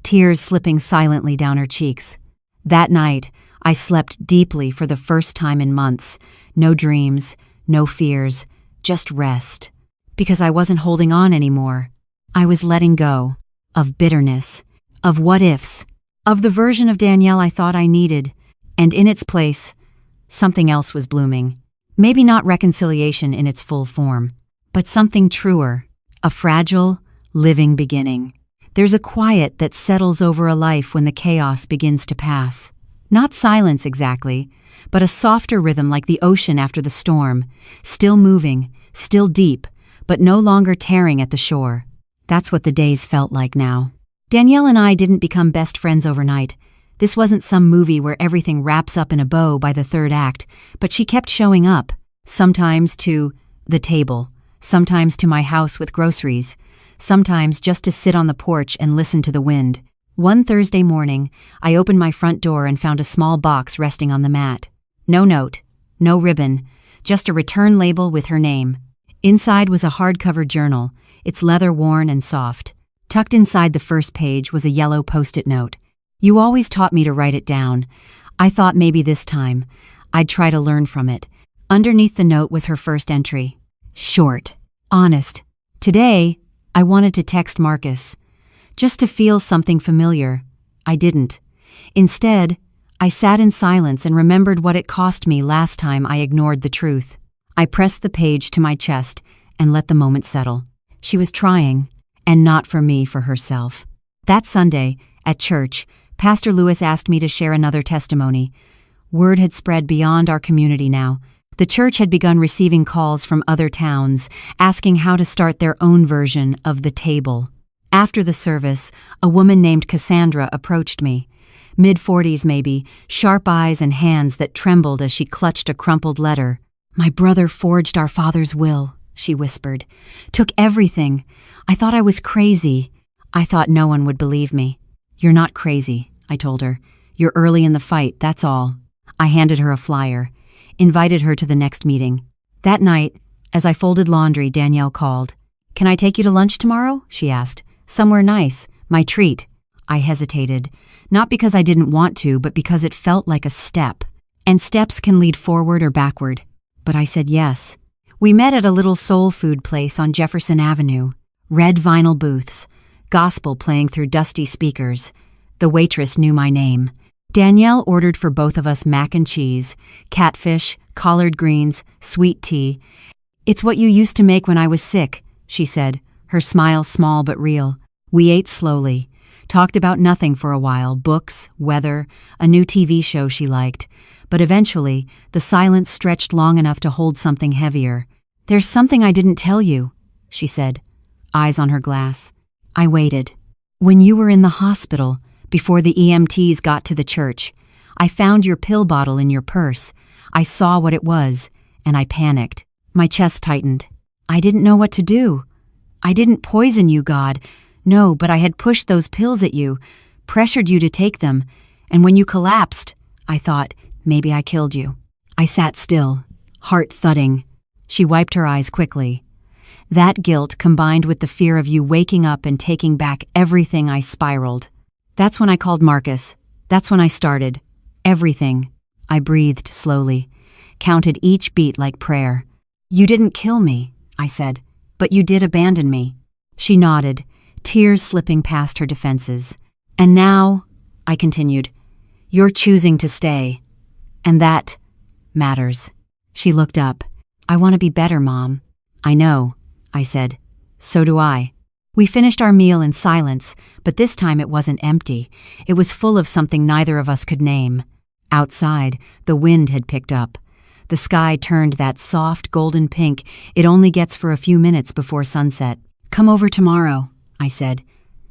tears slipping silently down her cheeks. That night, I slept deeply for the first time in months. No dreams, no fears, just rest. Because I wasn't holding on anymore. I was letting go. Of bitterness. Of what-ifs. Of the version of Danielle I thought I needed. And in its place, something else was blooming. Maybe not reconciliation in its full form, but something truer. A fragile, living beginning. There's a quiet that settles over a life when the chaos begins to pass. Not silence exactly, but a softer rhythm like the ocean after the storm, still moving, still deep, but no longer tearing at the shore. That's what the days felt like now. Danielle and I didn't become best friends overnight. This wasn't some movie where everything wraps up in a bow by the third act, but she kept showing up, sometimes to the table, sometimes to my house with groceries, sometimes just to sit on the porch and listen to the wind. One Thursday morning, I opened my front door and found a small box resting on the mat. No note, no ribbon, just a return label with her name. Inside was a hardcover journal, its leather worn and soft. Tucked inside the first page was a yellow post-it note. You always taught me to write it down. I thought maybe this time I'd try to learn from it. Underneath the note was her first entry. Short, honest. Today, I wanted to text Marcus, just to feel something familiar. I didn't. Instead, I sat in silence and remembered what it cost me last time I ignored the truth. I pressed the page to my chest and let the moment settle. She was trying, and not for me, for herself. That Sunday, at church, Pastor Lewis asked me to share another testimony. Word had spread beyond our community now. The church had begun receiving calls from other towns, asking how to start their own version of the table. After the service, a woman named Cassandra approached me. Mid-40s maybe, sharp eyes and hands that trembled as she clutched a crumpled letter. "My brother forged our father's will," she whispered. "Took everything. I thought I was crazy. I thought no one would believe me." "You're not crazy," I told her. "You're early in the fight, that's all." I handed her a flyer, invited her to the next meeting. That night, as I folded laundry, Danielle called. "Can I take you to lunch tomorrow?" she asked. "Somewhere nice, my treat." I hesitated, not because I didn't want to, but because it felt like a step. And steps can lead forward or backward. But I said yes. We met at a little soul food place on Jefferson Avenue. Red vinyl booths, gospel playing through dusty speakers. The waitress knew my name. Danielle ordered for both of us mac and cheese, catfish, collard greens, sweet tea. "It's what you used to make when I was sick," she said, her smile small but real. We ate slowly, talked about nothing for a while, books, weather, a new TV show she liked. But eventually, the silence stretched long enough to hold something heavier. "There's something I didn't tell you," she said, eyes on her glass. I waited. "When you were in the hospital, before the EMTs got to the church, I found your pill bottle in your purse. I saw what it was, and I panicked. My chest tightened. I didn't know what to do. I didn't poison you, God. No, but I had pushed those pills at you, pressured you to take them, and when you collapsed, I thought, maybe I killed you." I sat still, heart thudding. She wiped her eyes quickly. That guilt combined with the fear of you waking up and taking back everything, I spiraled. "That's when I called Marcus. That's when I started. Everything." I breathed slowly, counted each beat like prayer. "You didn't kill me," I said, "but you did abandon me." She nodded, tears slipping past her defenses. "And now," I continued, "you're choosing to stay. And that matters." She looked up. "I want to be better, Mom." "I know," I said. "So do I." We finished our meal in silence, but this time it wasn't empty. It was full of something neither of us could name. Outside, the wind had picked up. The sky turned that soft golden pink it only gets for a few minutes before sunset. "Come over tomorrow," I said.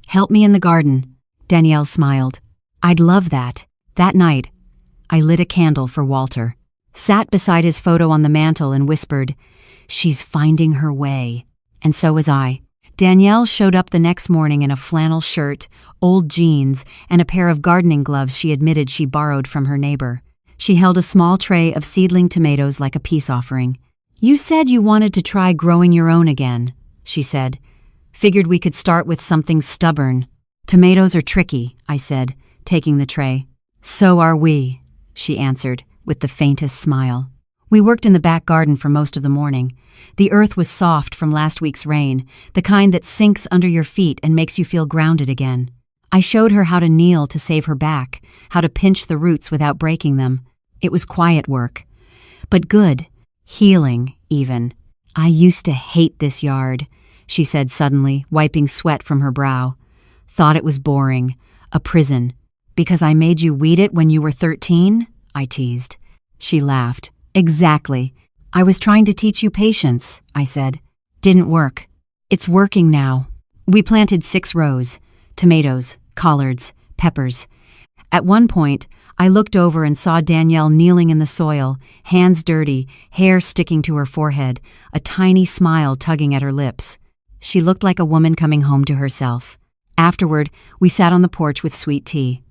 "Help me in the garden." Danielle smiled. "I'd love that." That night, I lit a candle for Walter, sat beside his photo on the mantel and whispered, "She's finding her way." And so was I. Danielle showed up the next morning in a flannel shirt, old jeans, and a pair of gardening gloves she admitted she borrowed from her neighbor. She held a small tray of seedling tomatoes like a peace offering. "You said you wanted to try growing your own again," she said. "Figured we could start with something stubborn." "Tomatoes are tricky," I said, taking the tray. "So are we," she answered, with the faintest smile. We worked in the back garden for most of the morning. The earth was soft from last week's rain, the kind that sinks under your feet and makes you feel grounded again. I showed her how to kneel to save her back, how to pinch the roots without breaking them. It was quiet work, but good, healing even. "I used to hate this yard," she said suddenly, wiping sweat from her brow. Thought it was boring. A prison. Because I made you weed it when you were 13? I teased. She laughed. Exactly. I was trying to teach you patience, I said. Didn't work. It's working now. We planted 6 rows. Tomatoes, collards, peppers. At one point, I looked over and saw Danielle kneeling in the soil, hands dirty, hair sticking to her forehead, a tiny smile tugging at her lips. She looked like a woman coming home to herself. Afterward, we sat on the porch with sweet tea.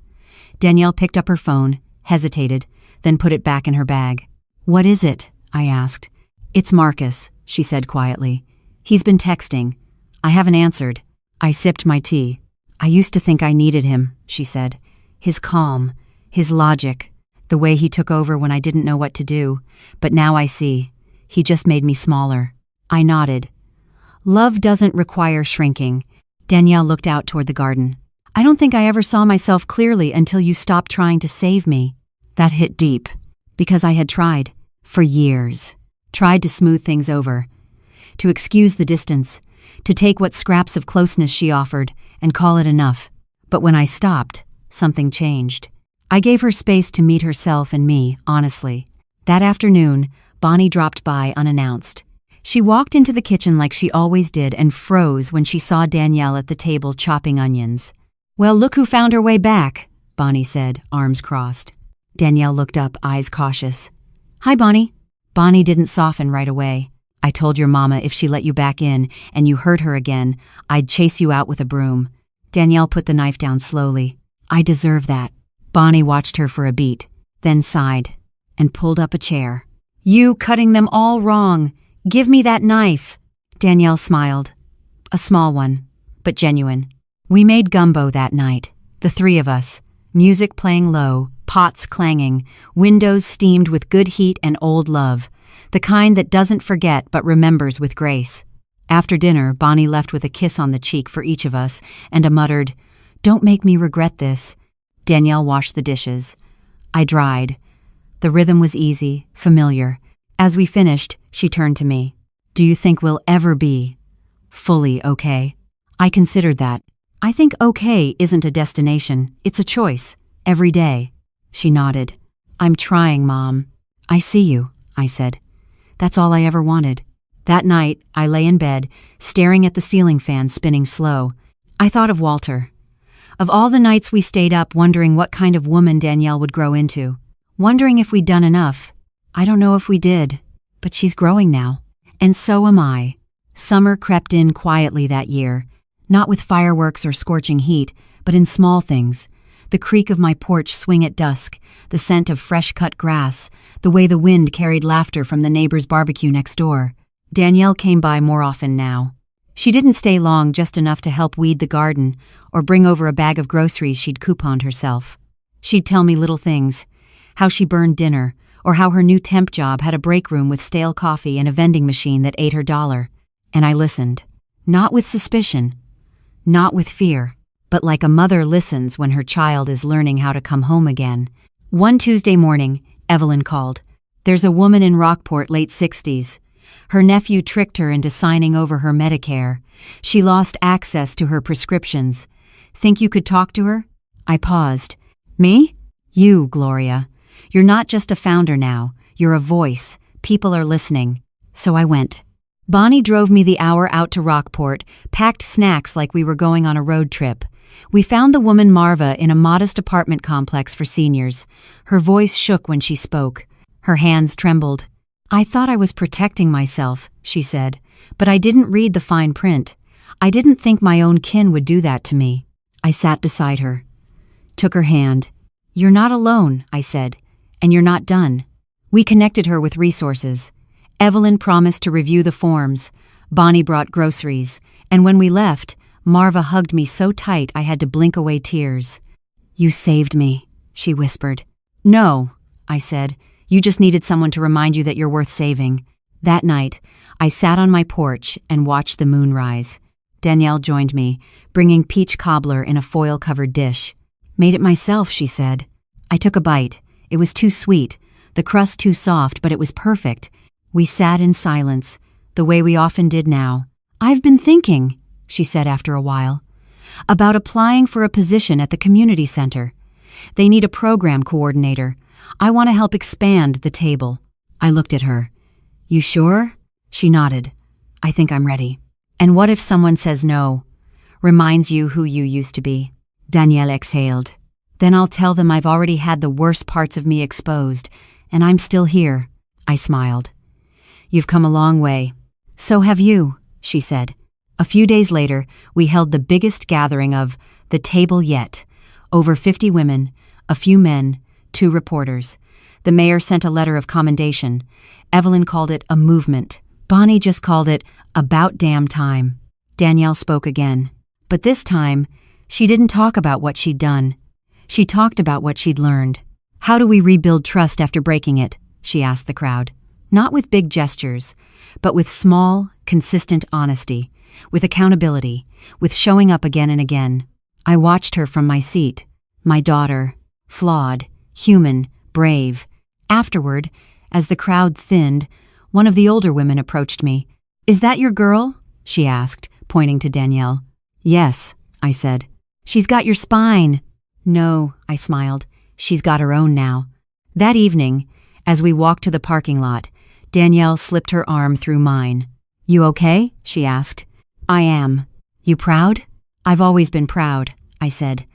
Danielle picked up her phone, hesitated, then put it back in her bag. What is it? I asked. It's Marcus, she said quietly. He's been texting. I haven't answered. I sipped my tea. I used to think I needed him, she said. His calm, his logic, the way he took over when I didn't know what to do. But now I see. He just made me smaller. I nodded. Love doesn't require shrinking. Danielle looked out toward the garden. I don't think I ever saw myself clearly until you stopped trying to save me. That hit deep. Because I had tried. For years. Tried to smooth things over. To excuse the distance. To take what scraps of closeness she offered and call it enough. But when I stopped, something changed. I gave her space to meet herself and me, honestly. That afternoon, Bonnie dropped by unannounced. She walked into the kitchen like she always did and froze when she saw Danielle at the table chopping onions. Well, look who found her way back, Bonnie said, arms crossed. Danielle looked up, eyes cautious. Hi, Bonnie. Bonnie didn't soften right away. I told your mama if she let you back in and you hurt her again, I'd chase you out with a broom. Danielle put the knife down slowly. I deserve that. Bonnie watched her for a beat, then sighed, and pulled up a chair. You cutting them all wrong. Give me that knife. Danielle smiled. A small one, but genuine. We made gumbo that night, the 3 of us. Music playing low, pots clanging, windows steamed with good heat and old love. The kind that doesn't forget but remembers with grace. After dinner, Bonnie left with a kiss on the cheek for each of us and a muttered, Don't make me regret this. Danielle washed the dishes. I dried. The rhythm was easy, familiar. As we finished, she turned to me. Do you think we'll ever be fully okay? I considered that. I think okay isn't a destination, it's a choice. Every day. She nodded. I'm trying, Mom. I see you, I said. That's all I ever wanted. That night, I lay in bed, staring at the ceiling fan spinning slow. I thought of Walter. Of all the nights we stayed up wondering what kind of woman Danielle would grow into. Wondering if we'd done enough. I don't know if we did. But she's growing now. And so am I. Summer crept in quietly that year. Not with fireworks or scorching heat, but in small things. The creak of my porch swing at dusk, the scent of fresh-cut grass, the way the wind carried laughter from the neighbor's barbecue next door. Danielle came by more often now. She didn't stay long, just enough to help weed the garden or bring over a bag of groceries she'd couponed herself. She'd tell me little things, how she burned dinner, or how her new temp job had a break room with stale coffee and a vending machine that ate her $1. And I listened. Not with suspicion. Not with fear. But like a mother listens when her child is learning how to come home again. One Tuesday morning, Evelyn called. There's a woman in Rockport, late 60s. Her nephew tricked her into signing over her Medicare. She lost access to her prescriptions. Think you could talk to her? I paused. Me? You, Gloria. You're not just a founder now. You're a voice. People are listening. So I went. Bonnie drove me the hour out to Rockport, packed snacks like we were going on a road trip. We found the woman Marva in a modest apartment complex for seniors. Her voice shook when she spoke. Her hands trembled. I thought I was protecting myself, she said, but I didn't read the fine print. I didn't think my own kin would do that to me. I sat beside her. Took her hand. You're not alone, I said, and you're not done. We connected her with resources. Evelyn promised to review the forms. Bonnie brought groceries. And when we left, Marva hugged me so tight I had to blink away tears. You saved me, she whispered. No, I said. You just needed someone to remind you that you're worth saving. That night, I sat on my porch and watched the moon rise. Danielle joined me, bringing peach cobbler in a foil-covered dish. Made it myself, she said. I took a bite. It was too sweet, the crust too soft, but it was perfect. We sat in silence, the way we often did now. "I've been thinking," she said after a while, "about applying for a position at the community center. They need a program coordinator. I want to help expand the table." I looked at her. "You sure?" She nodded. "I think I'm ready." "And what if someone says no? Reminds you who you used to be?" Danielle exhaled. "Then I'll tell them I've already had the worst parts of me exposed, and I'm still here." I smiled. "You've come a long way." "So have you," she said. A few days later, we held the biggest gathering of the table yet. Over 50 women, a few men, 2 reporters. The mayor sent a letter of commendation. Evelyn called it a movement. Bonnie just called it about damn time. Danielle spoke again. But this time, she didn't talk about what she'd done. She talked about what she'd learned. "How do we rebuild trust after breaking it?" she asked the crowd. Not with big gestures, but with small, consistent honesty, with accountability, with showing up again and again. I watched her from my seat. My daughter, flawed, human, brave. Afterward, as the crowd thinned, one of the older women approached me. "Is that your girl?" she asked, pointing to Danielle. "Yes," I said. "She's got your spine." "No," I smiled. "She's got her own now." That evening, as we walked to the parking lot, Danielle slipped her arm through mine. "You okay?" she asked. "I am." "You proud?" "I've always been proud," I said.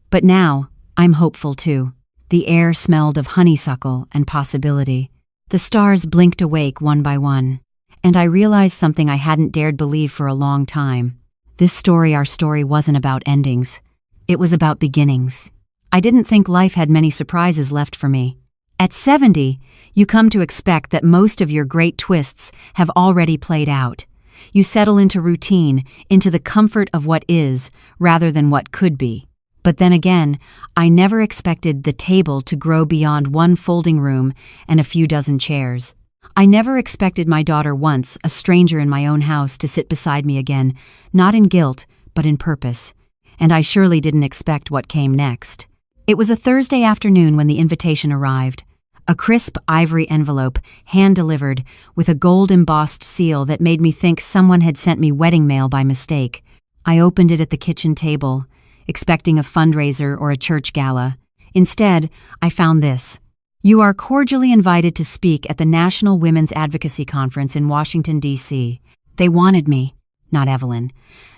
"But now, I'm hopeful too." The air smelled of honeysuckle and possibility. The stars blinked awake one by one. And I realized something I hadn't dared believe for a long time. Our story wasn't about endings. It was about beginnings. I didn't think life had many surprises left for me. At 70, you come to expect that most of your great twists have already played out. You settle into routine, into the comfort of what is, rather than what could be. But then again, I never expected the table to grow beyond one folding room and a few dozen chairs. I never expected my daughter once, a stranger in my own house, to sit beside me again, not in guilt, but in purpose. And I surely didn't expect what came next. It was a Thursday afternoon when the invitation arrived. A crisp ivory envelope, hand-delivered, with a gold-embossed seal that made me think someone had sent me wedding mail by mistake. I opened it at the kitchen table, expecting a fundraiser or a church gala. Instead, I found this. "You are cordially invited to speak at the National Women's Advocacy Conference in Washington, D.C. They wanted me, not Evelyn,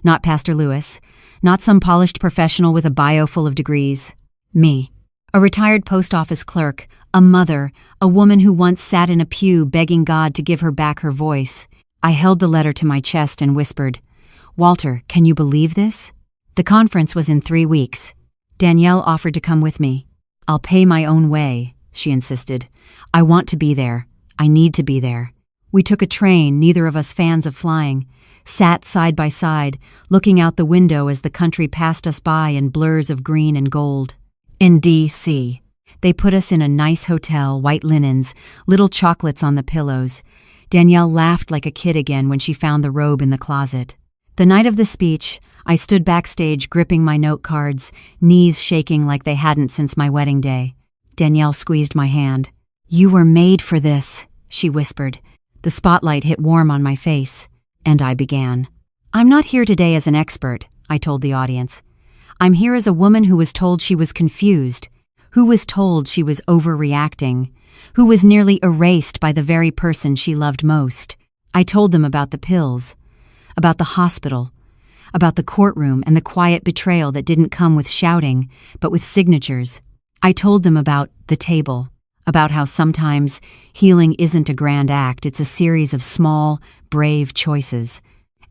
not Pastor Lewis, not some polished professional with a bio full of degrees. Me. A retired post office clerk, a mother, a woman who once sat in a pew begging God to give her back her voice. I held the letter to my chest and whispered, "Walter, can you believe this?" The conference was in 3 weeks. Danielle offered to come with me. "I'll pay my own way," she insisted. "I want to be there. I need to be there." We took a train, neither of us fans of flying, sat side by side, looking out the window as the country passed us by in blurs of green and gold. In D.C. They put us in a nice hotel, white linens, little chocolates on the pillows. Danielle laughed like a kid again when she found the robe in the closet. The night of the speech, I stood backstage gripping my note cards, knees shaking like they hadn't since my wedding day. Danielle squeezed my hand. "You were made for this," she whispered. The spotlight hit warm on my face, and I began. "I'm not here today as an expert," I told the audience. "I'm here as a woman who was told she was confused, who was told she was overreacting, who was nearly erased by the very person she loved most." I told them about the pills, about the hospital, about the courtroom and the quiet betrayal that didn't come with shouting, but with signatures. I told them about the table, about how sometimes healing isn't a grand act, it's a series of small, brave choices.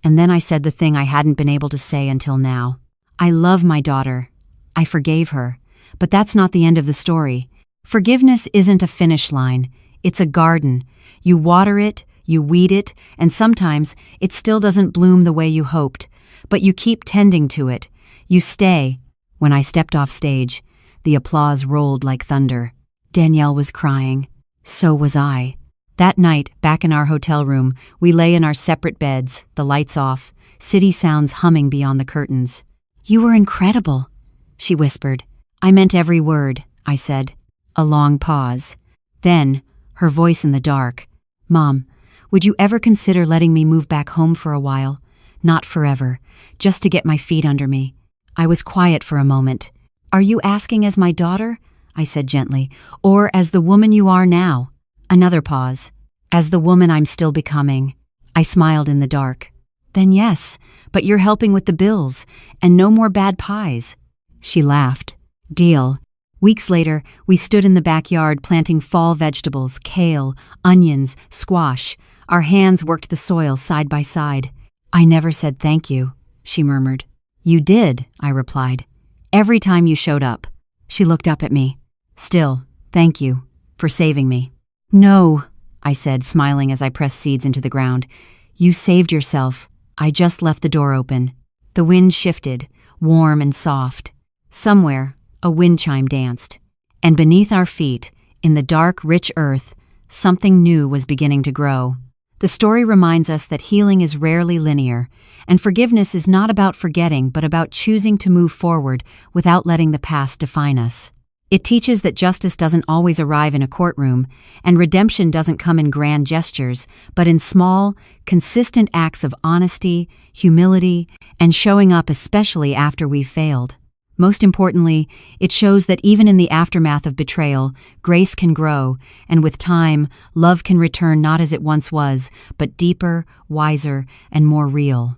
And then I said the thing I hadn't been able to say until now. I love my daughter. I forgave her. But that's not the end of the story. Forgiveness isn't a finish line. It's a garden. You water it, you weed it, and sometimes it still doesn't bloom the way you hoped. But you keep tending to it. You stay. When I stepped off stage, the applause rolled like thunder. Danielle was crying. So was I. That night, back in our hotel room, we lay in our separate beds, the lights off, city sounds humming beyond the curtains. "You were incredible," she whispered. "I meant every word," I said. A long pause. Then, her voice in the dark. "Mom, would you ever consider letting me move back home for a while? Not forever, just to get my feet under me. I was quiet for a moment. Are you asking as my daughter? I said gently. Or as the woman you are now? Another pause. As the woman I'm still becoming. I smiled in the dark. Then yes, but you're helping with the bills, and no more bad pies. She laughed. Deal. Weeks later, we stood in the backyard planting fall vegetables, kale, onions, squash. Our hands worked the soil side by side. I never said thank you, she murmured. You did, I replied. Every time you showed up. She looked up at me. Still, thank you for saving me. No, I said, smiling as I pressed seeds into the ground. You saved yourself. I just left the door open. The wind shifted, warm and soft. Somewhere, a wind chime danced. And beneath our feet, in the dark, rich earth, something new was beginning to grow. The story reminds us that healing is rarely linear, and forgiveness is not about forgetting but about choosing to move forward without letting the past define us. It teaches that justice doesn't always arrive in a courtroom, and redemption doesn't come in grand gestures, but in small, consistent acts of honesty, humility, and showing up especially after we've failed. Most importantly, it shows that even in the aftermath of betrayal, grace can grow, and with time, love can return not as it once was, but deeper, wiser, and more real.